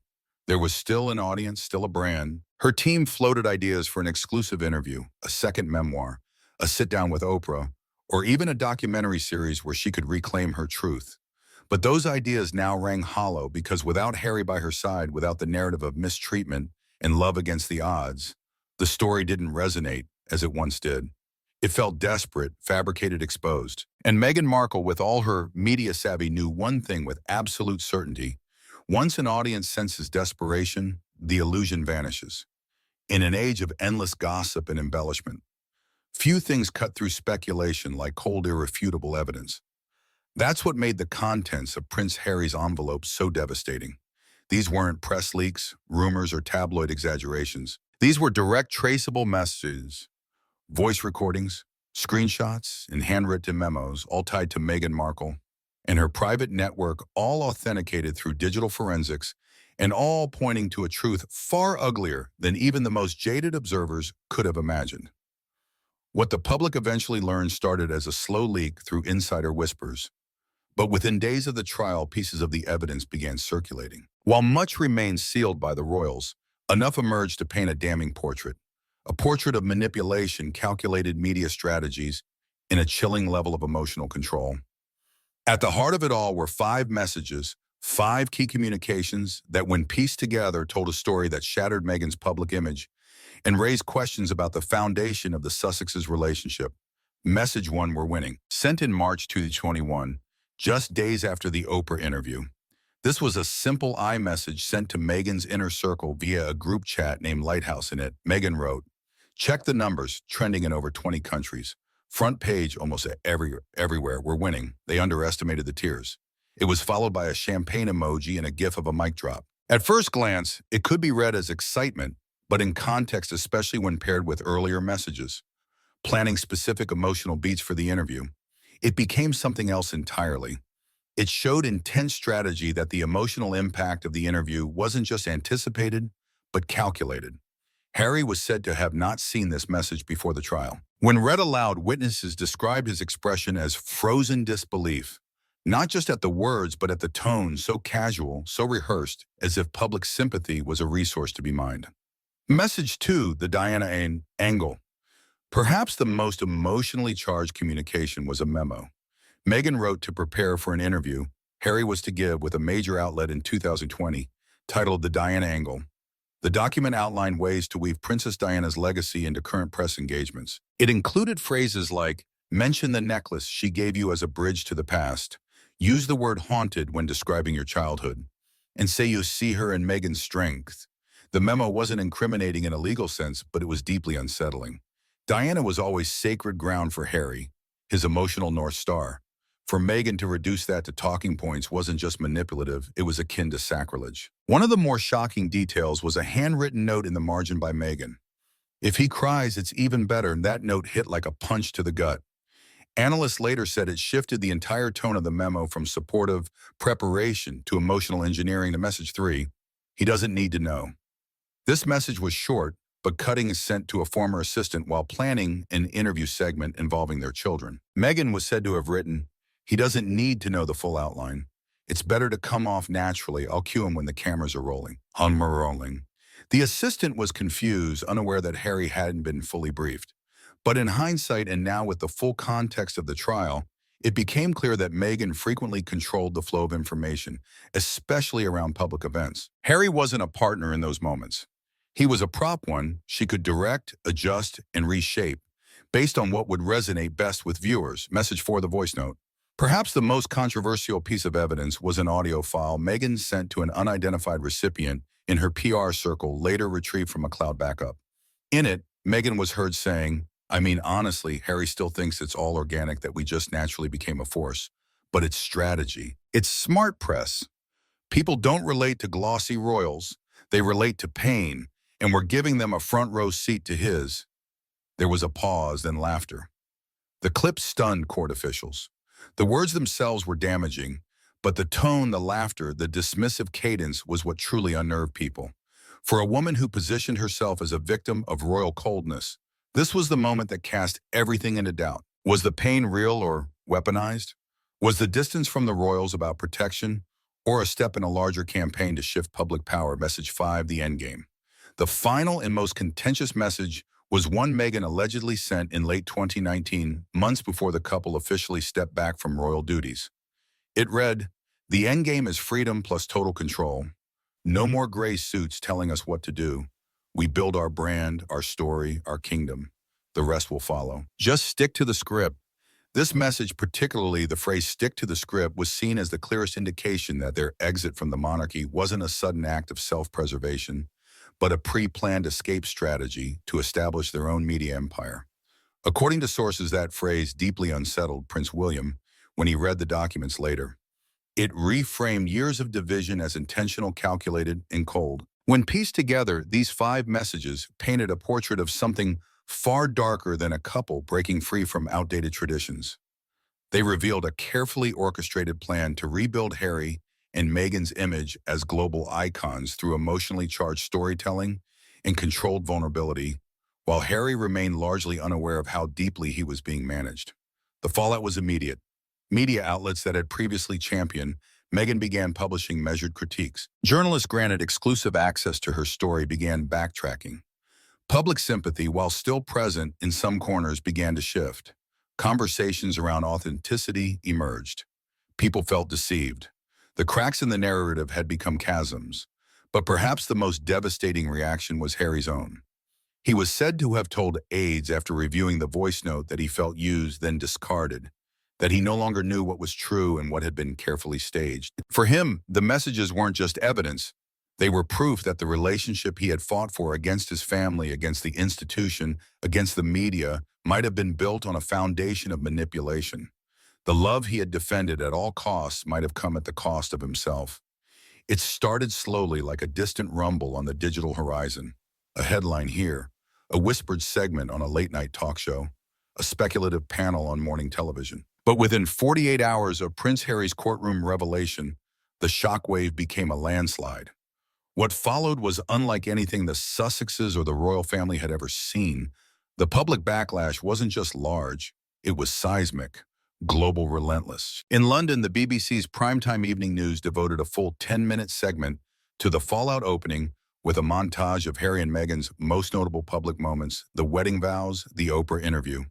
There was still an audience, still a brand. Her team floated ideas for an exclusive interview, a second memoir, a sit-down with Oprah, or even a documentary series where she could reclaim her truth. But those ideas now rang hollow because without Harry by her side, without the narrative of mistreatment and love against the odds, the story didn't resonate as it once did. It felt desperate, fabricated, exposed. And Meghan Markle, with all her media savvy, knew one thing with absolute certainty. Once an audience senses desperation, the illusion vanishes. In an age of endless gossip and embellishment, few things cut through speculation like cold, irrefutable evidence. That's what made the contents of Prince Harry's envelope so devastating. These weren't press leaks, rumors, or tabloid exaggerations. These were direct, traceable messages, voice recordings, screenshots, and handwritten memos, all tied to Meghan Markle and her private network, all authenticated through digital forensics, and all pointing to a truth far uglier than even the most jaded observers could have imagined. What the public eventually learned started as a slow leak through insider whispers. But within days of the trial, pieces of the evidence began circulating. While much remained sealed by the royals, enough emerged to paint a damning portrait. A portrait of manipulation, calculated media strategies, and a chilling level of emotional control. At the heart of it all were 5 messages, 5 key communications that, when pieced together, told a story that shattered Meghan's public image and raised questions about the foundation of the Sussexes' relationship. Message 1: we're winning. Sent in March 2021, just days after the Oprah interview. This was a simple iMessage sent to Meghan's inner circle via a group chat named Lighthouse. In it, Meghan wrote, "Check the numbers, trending in over 20 countries. Front page almost everywhere. We're winning." They underestimated the tears. It was followed by a champagne emoji and a gif of a mic drop. At first glance, it could be read as excitement, but in context, especially when paired with earlier messages, planning specific emotional beats for the interview, it became something else entirely. It showed intense strategy that the emotional impact of the interview wasn't just anticipated, but calculated. Harry was said to have not seen this message before the trial. When read aloud, witnesses described his expression as frozen disbelief, not just at the words, but at the tone, so casual, so rehearsed, as if public sympathy was a resource to be mined. Message 2: the Diana angle. Perhaps the most emotionally charged communication was a memo Meghan wrote to prepare for an interview Harry was to give with a major outlet in 2020, titled The Diana Angle. The document outlined ways to weave Princess Diana's legacy into current press engagements. It included phrases like, "Mention the necklace she gave you as a bridge to the past," "Use the word haunted when describing your childhood," and "Say you see her in Meghan's strength." The memo wasn't incriminating in a legal sense, but it was deeply unsettling. Diana was always sacred ground for Harry, his emotional North Star. For Meghan to reduce that to talking points wasn't just manipulative, it was akin to sacrilege. One of the more shocking details was a handwritten note in the margin by Meghan. "If he cries, it's even better." That note hit like a punch to the gut. Analysts later said it shifted the entire tone of the memo from supportive preparation to emotional engineering. To message 3, he doesn't need to know. This message was short, but cutting, is sent to a former assistant while planning an interview segment involving their children. Meghan was said to have written, "He doesn't need to know the full outline. It's better to come off naturally. I'll cue him when the cameras are rolling. Rolling. The assistant was confused, unaware that Harry hadn't been fully briefed. But in hindsight, and now with the full context of the trial, it became clear that Meghan frequently controlled the flow of information, especially around public events. Harry wasn't a partner in those moments. He was a prop one she could direct, adjust, and reshape based on what would resonate best with viewers. Message for the voice note. Perhaps the most controversial piece of evidence was an audio file Meghan sent to an unidentified recipient in her PR circle, later retrieved from a cloud backup. In it, Meghan was heard saying, "I mean, honestly, Harry still thinks it's all organic, that we just naturally became a force. But it's strategy. It's smart press. People don't relate to glossy royals. They relate to pain, and we're giving them a front row seat to his." There was a pause, then laughter. The clip stunned court officials. The words themselves were damaging, but the tone, the laughter, the dismissive cadence was what truly unnerved people. For a woman who positioned herself as a victim of royal coldness, this was the moment that cast everything into doubt. Was the pain real or weaponized? Was the distance from the royals about protection, or a step in a larger campaign to shift public power? Message 5, the endgame. The final and most contentious message was one Meghan allegedly sent in late 2019, months before the couple officially stepped back from royal duties. It read, "The endgame is freedom plus total control. No more gray suits telling us what to do. We build our brand, our story, our kingdom. The rest will follow. Just stick to the script." This message, particularly the phrase "stick to the script," was seen as the clearest indication that their exit from the monarchy wasn't a sudden act of self-preservation, but a pre-planned escape strategy to establish their own media empire. According to sources, that phrase deeply unsettled Prince William when he read the documents later. It reframed years of division as intentional, calculated, and cold. When pieced together, these 5 messages painted a portrait of something far darker than a couple breaking free from outdated traditions. They revealed a carefully orchestrated plan to rebuild Harry and Meghan's image as global icons through emotionally charged storytelling and controlled vulnerability, while Harry remained largely unaware of how deeply he was being managed. The fallout was immediate. Media outlets that had previously championed Meghan began publishing measured critiques. Journalists granted exclusive access to her story began backtracking. Public sympathy, while still present in some corners, began to shift. Conversations around authenticity emerged. People felt deceived. The cracks in the narrative had become chasms, but perhaps the most devastating reaction was Harry's own. He was said to have told aides after reviewing the voice note that he felt used, then discarded, that he no longer knew what was true and what had been carefully staged. For him, the messages weren't just evidence. They were proof that the relationship he had fought for against his family, against the institution, against the media, might have been built on a foundation of manipulation. The love he had defended at all costs might have come at the cost of himself. It started slowly, like a distant rumble on the digital horizon. A headline here, a whispered segment on a late-night talk show, a speculative panel on morning television. But within 48 hours of Prince Harry's courtroom revelation, the shockwave became a landslide. What followed was unlike anything the Sussexes or the royal family had ever seen. The public backlash wasn't just large, it was seismic. Global, relentless. In London, the BBC's primetime evening news devoted a full 10-minute segment to the fallout opening with a montage of Harry and Meghan's most notable public moments, the wedding vows, the Oprah interview.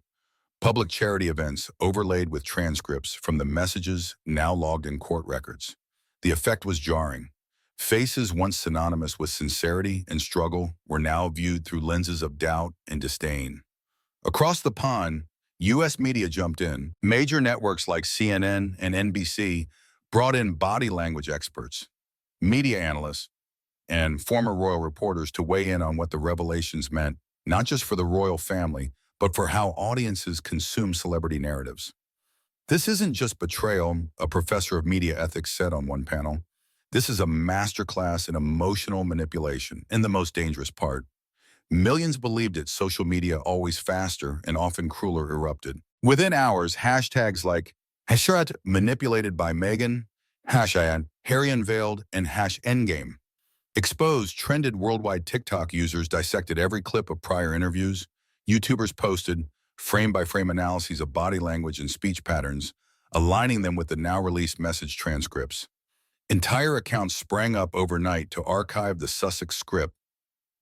Public charity events overlaid with transcripts from the messages now logged in court records. The effect was jarring. Faces once synonymous with sincerity and struggle were now viewed through lenses of doubt and disdain. Across the pond, U.S. media jumped in. Major networks like CNN and NBC brought in body language experts, media analysts, and former royal reporters to weigh in on what the revelations meant, not just for the royal family, but for how audiences consume celebrity narratives. "This isn't just betrayal," a professor of media ethics said on one panel. "This is a masterclass in emotional manipulation, and the most dangerous part. Millions believed it. Social media, always faster and often crueler, erupted. Within hours, hashtags like #manipulated by Meghan, #Harry unveiled, and #endgame exposed trended worldwide. TikTok users dissected every clip of prior interviews. YouTubers posted frame-by-frame analyses of body language and speech patterns, aligning them with the now-released message transcripts. Entire accounts sprang up overnight to archive the Sussex script,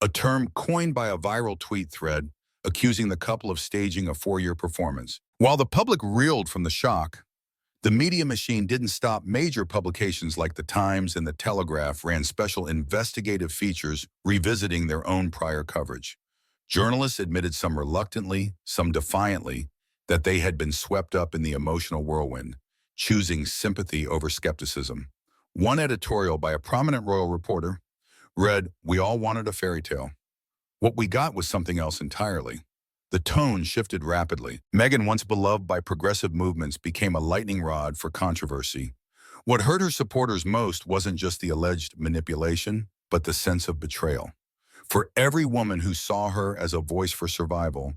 a term coined by a viral tweet thread accusing the couple of staging a 4-year performance. While the public reeled from the shock, the media machine didn't stop. Major publications like The Times and The Telegraph ran special investigative features revisiting their own prior coverage. Journalists admitted, some reluctantly, some defiantly, that they had been swept up in the emotional whirlwind, choosing sympathy over skepticism. One editorial by a prominent royal reporter read, "We all wanted a fairy tale. What we got was something else entirely." The tone shifted rapidly. Meghan, once beloved by progressive movements, became a lightning rod for controversy. What hurt her supporters most wasn't just the alleged manipulation, but the sense of betrayal. For every woman who saw her as a voice for survival,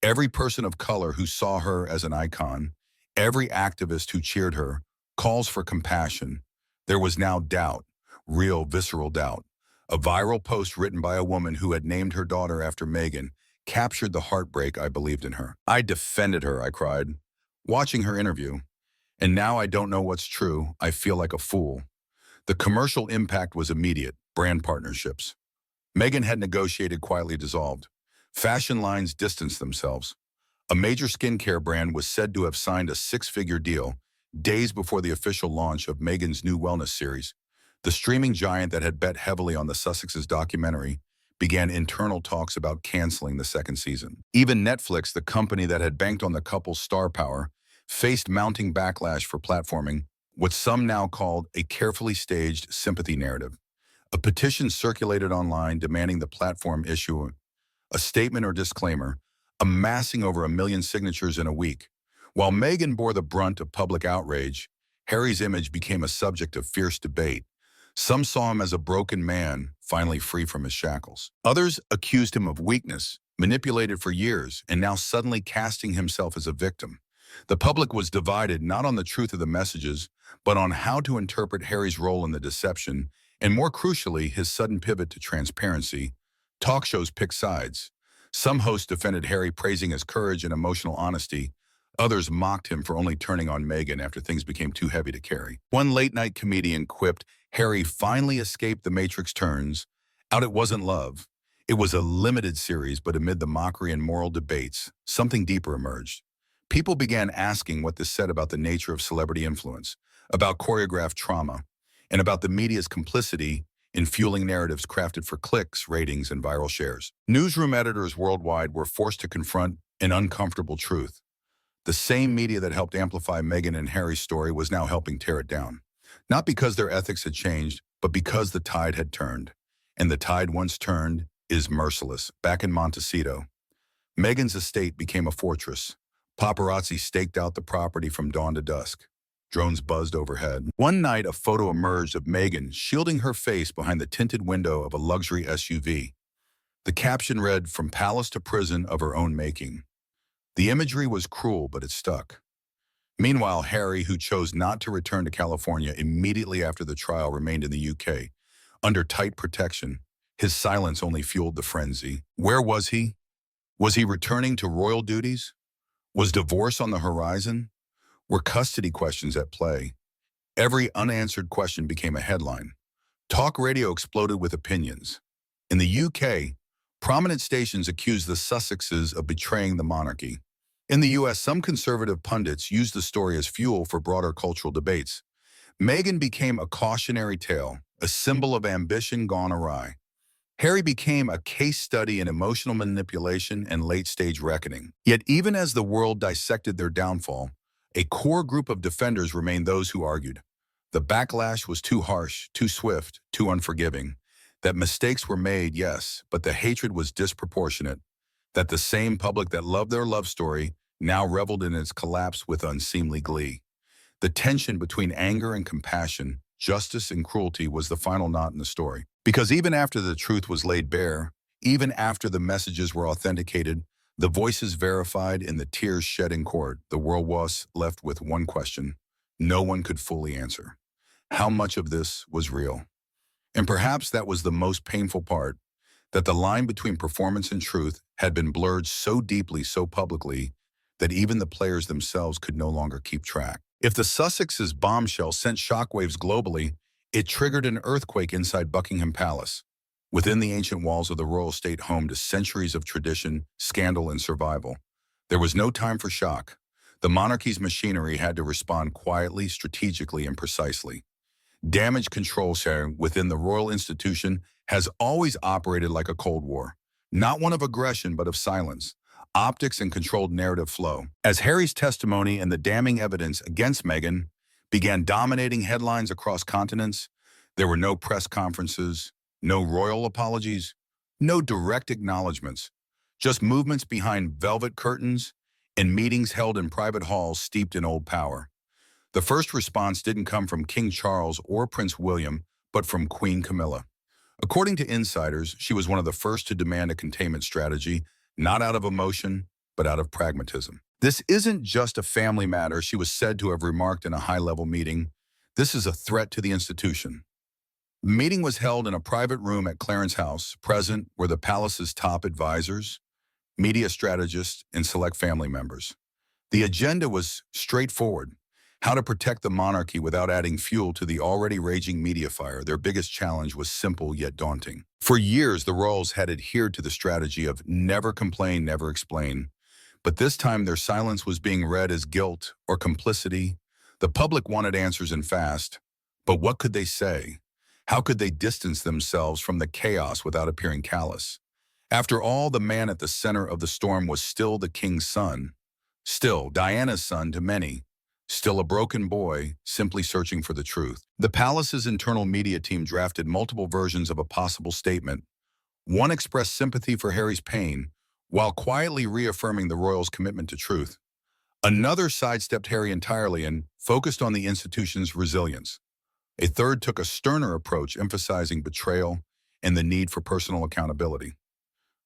every person of color who saw her as an icon, every activist who cheered her, calls for compassion, there was now doubt, real visceral doubt. A viral post written by a woman who had named her daughter after Meghan captured the heartbreak. "I believed in her. I defended her," I cried, watching her interview. "And now I don't know what's true. I feel like a fool." The commercial impact was immediate. Brand partnerships Meghan had negotiated quietly dissolved. Fashion lines distanced themselves. A major skincare brand was said to have signed a 6-figure deal days before the official launch of Meghan's new wellness series. The streaming giant that had bet heavily on the Sussexes documentary began internal talks about canceling the second season. Even Netflix, the company that had banked on the couple's star power, faced mounting backlash for platforming what some now called a carefully staged sympathy narrative. A petition circulated online demanding the platform issue a statement or disclaimer, amassing over 1 million signatures in a week. While Meghan bore the brunt of public outrage, Harry's image became a subject of fierce debate. Some saw him as a broken man, finally free from his shackles. Others accused him of weakness, manipulated for years, and now suddenly casting himself as a victim. The public was divided not on the truth of the messages, but on how to interpret Harry's role in the deception, and more crucially, his sudden pivot to transparency. Talk shows picked sides. Some hosts defended Harry, praising his courage and emotional honesty. Others mocked him for only turning on Meghan after things became too heavy to carry. One late-night comedian quipped, "Harry finally escaped the Matrix turns. Out it wasn't love. It was a limited series, but amid the mockery and moral debates, something deeper emerged." People began asking what this said about the nature of celebrity influence, about choreographed trauma, and about the media's complicity in fueling narratives crafted for clicks, ratings, and viral shares. Newsroom editors worldwide were forced to confront an uncomfortable truth. The same media that helped amplify Meghan and Harry's story was now helping tear it down. Not because their ethics had changed, but because the tide had turned. And the tide once turned is merciless. Back in Montecito, Meghan's estate became a fortress. Paparazzi staked out the property from dawn to dusk. Drones buzzed overhead. One night, a photo emerged of Meghan shielding her face behind the tinted window of a luxury SUV. The caption read, "From palace to prison of her own making." The imagery was cruel, but it stuck. Meanwhile, Harry, who chose not to return to California immediately after the trial, remained in the UK. Under tight protection, his silence only fueled the frenzy. Where was he? Was he returning to royal duties? Was divorce on the horizon? Were custody questions at play? Every unanswered question became a headline. Talk radio exploded with opinions. In the UK, prominent stations accused the Sussexes of betraying the monarchy. In the US, some conservative pundits used the story as fuel for broader cultural debates. Meghan became a cautionary tale, a symbol of ambition gone awry. Harry became a case study in emotional manipulation and late-stage reckoning. Yet even as the world dissected their downfall, a core group of defenders remained those who argued the backlash was too harsh, too swift, too unforgiving, that mistakes were made, yes, but the hatred was disproportionate, that the same public that loved their love story now reveled in its collapse with unseemly glee. The tension between anger and compassion, justice and cruelty was the final knot in the story. Because even after the truth was laid bare, even after the messages were authenticated, the voices verified, and the tears shed in court, the world was left with one question no one could fully answer. How much of this was real? And perhaps that was the most painful part, that the line between performance and truth had been blurred so deeply, so publicly, that even the players themselves could no longer keep track. If the Sussexes' bombshell sent shockwaves globally, It triggered an earthquake inside Buckingham Palace, within the ancient walls of the royal state home to centuries of tradition, scandal, and survival. There was no time for shock. The monarchy's machinery had to respond quietly, strategically, and precisely. Damage control sharing within the royal institution has always operated like a Cold War, not one of aggression but of silence, optics, and controlled narrative flow. As Harry's testimony and the damning evidence against Meghan began dominating headlines across continents, there were no press conferences, no royal apologies, no direct acknowledgments, just movements behind velvet curtains and meetings held in private halls steeped in old power. The first response didn't come from King Charles or Prince William, but from Queen Camilla. According to insiders, she was one of the first to demand a containment strategy, not out of emotion, but out of pragmatism. This isn't just a family matter, she was said to have remarked in a high-level meeting. This is a threat to the institution. The meeting was held in a private room at Clarence House. Present were the palace's top advisors, media strategists, and select family members. The agenda was straightforward: how to protect the monarchy without adding fuel to the already raging media fire. Their biggest challenge was simple yet daunting. For years, the royals had adhered to the strategy of never complain, never explain. But this time, their silence was being read as guilt or complicity. The public wanted answers and fast. But what could they say? How could they distance themselves from the chaos without appearing callous? After all, the man at the center of the storm was still the king's son. Still, Diana's son to many. Still a broken boy, simply searching for the truth. The palace's internal media team drafted multiple versions of a possible statement. One expressed sympathy for Harry's pain, while quietly reaffirming the royals' commitment to truth. Another sidestepped Harry entirely and focused on the institution's resilience. A third took a sterner approach, emphasizing betrayal and the need for personal accountability.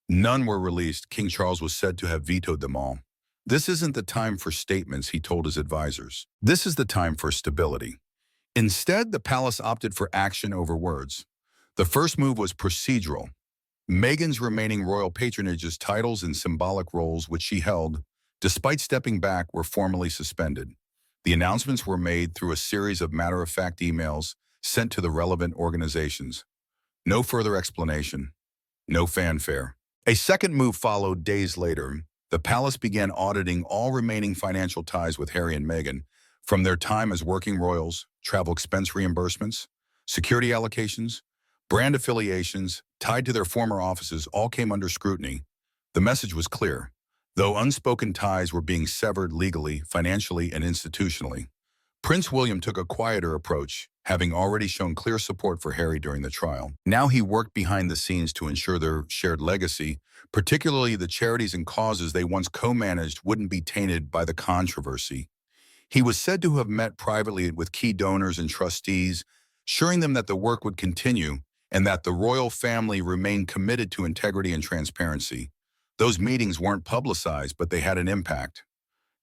None were released. King Charles was said to have vetoed them all. This isn't the time for statements, he told his advisors. This is the time for stability. Instead, the palace opted for action over words. The first move was procedural. Meghan's remaining royal patronage's titles and symbolic roles which she held, despite stepping back, were formally suspended. The announcements were made through a series of matter-of-fact emails sent to the relevant organizations. No further explanation. No fanfare. A second move followed days later. The palace began auditing all remaining financial ties with Harry and Meghan, from their time as working royals, travel expense reimbursements, security allocations, brand affiliations tied to their former offices all came under scrutiny. The message was clear. Though unspoken ties were being severed legally, financially, and institutionally, Prince William took a quieter approach, having already shown clear support for Harry during the trial. Now he worked behind the scenes to ensure their shared legacy, particularly the charities and causes they once co-managed, wouldn't be tainted by the controversy. He was said to have met privately with key donors and trustees, assuring them that the work would continue and that the royal family remained committed to integrity and transparency. Those meetings weren't publicized, but they had an impact.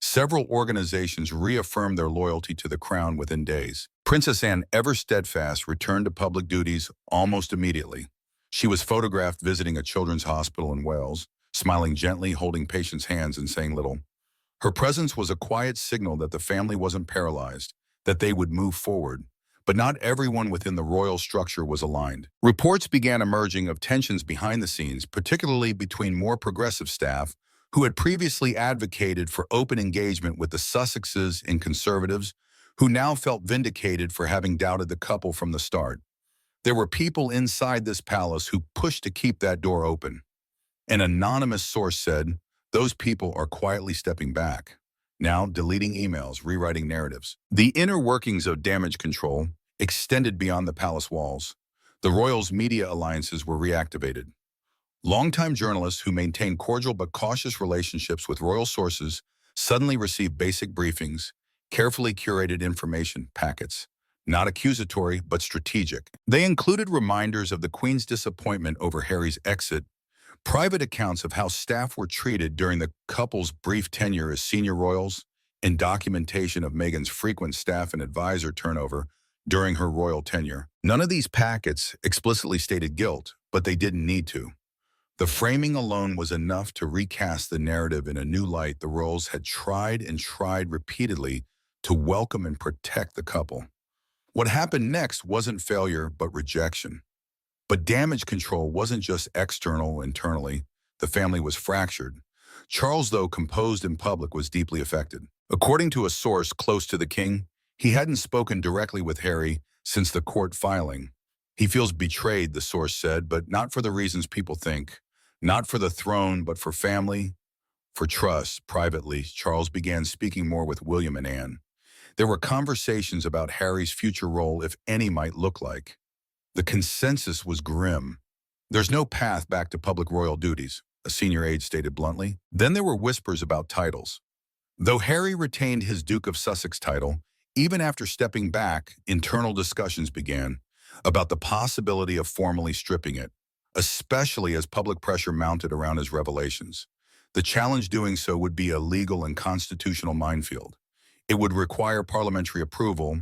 Several organizations reaffirmed their loyalty to the crown within days. Princess Anne, ever steadfast, returned to public duties almost immediately. She was photographed visiting a children's hospital in Wales, smiling gently, holding patients' hands and saying little. Her presence was a quiet signal that the family wasn't paralyzed, that they would move forward. But not everyone within the royal structure was aligned. Reports began emerging of tensions behind the scenes, particularly between more progressive staff who had previously advocated for open engagement with the Sussexes and conservatives, who now felt vindicated for having doubted the couple from the start. There were people inside this palace who pushed to keep that door open. An anonymous source said, those people are quietly stepping back, now deleting emails, rewriting narratives. The inner workings of damage control extended beyond the palace walls. The royals' media alliances were reactivated. Longtime journalists who maintained cordial but cautious relationships with royal sources suddenly received basic briefings, carefully curated information packets, not accusatory but strategic. They included reminders of the Queen's disappointment over Harry's exit, private accounts of how staff were treated during the couple's brief tenure as senior royals, and documentation of Meghan's frequent staff and advisor turnover during her royal tenure. None of these packets explicitly stated guilt, but they didn't need to. The framing alone was enough to recast the narrative in a new light. The royals had tried and tried repeatedly to welcome and protect the couple. What happened next wasn't failure, but rejection. But damage control wasn't just external, internally. The family was fractured. Charles, though composed in public, was deeply affected. According to a source close to the king, he hadn't spoken directly with Harry since the court filing. He feels betrayed, the source said, but not for the reasons people think. Not for the throne, but for family, for trust. Privately, Charles began speaking more with William and Anne. There were conversations about Harry's future role, if any might look like. The consensus was grim. There's no path back to public royal duties, a senior aide stated bluntly. Then there were whispers about titles. Though Harry retained his Duke of Sussex title, even after stepping back, internal discussions began about the possibility of formally stripping it, especially as public pressure mounted around his revelations. The challenge doing so would be a legal and constitutional minefield. It would require parliamentary approval,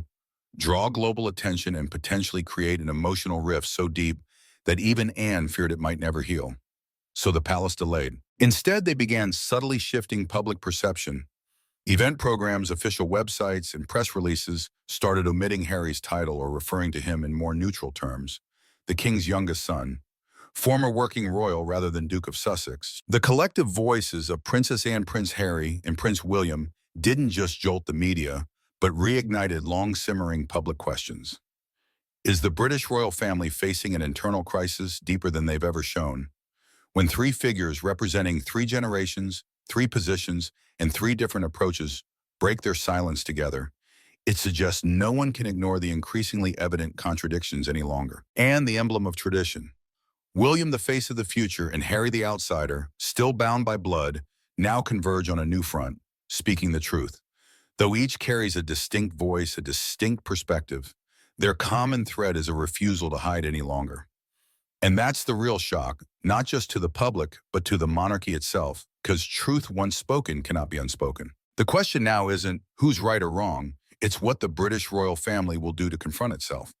draw global attention, and potentially create an emotional rift so deep that even Anne feared it might never heal. So the palace delayed. Instead, they began subtly shifting public perception. Event programs, official websites, and press releases started omitting Harry's title or referring to him in more neutral terms. The king's youngest son, former working royal rather than Duke of Sussex. The collective voices of Princess Anne, Prince Harry, and Prince William didn't just jolt the media, but reignited long-simmering public questions. Is the British royal family facing an internal crisis deeper than they've ever shown? When three figures representing three generations, three positions, and three different approaches break their silence together, it suggests no one can ignore the increasingly evident contradictions any longer. And the emblem of tradition. William, the face of the future, and Harry, the outsider, still bound by blood, now converge on a new front, speaking the truth. Though each carries a distinct voice, a distinct perspective, their common thread is a refusal to hide any longer. And that's the real shock, not just to the public, but to the monarchy itself, because truth once spoken cannot be unspoken. The question now isn't who's right or wrong, it's what the British royal family will do to confront itself.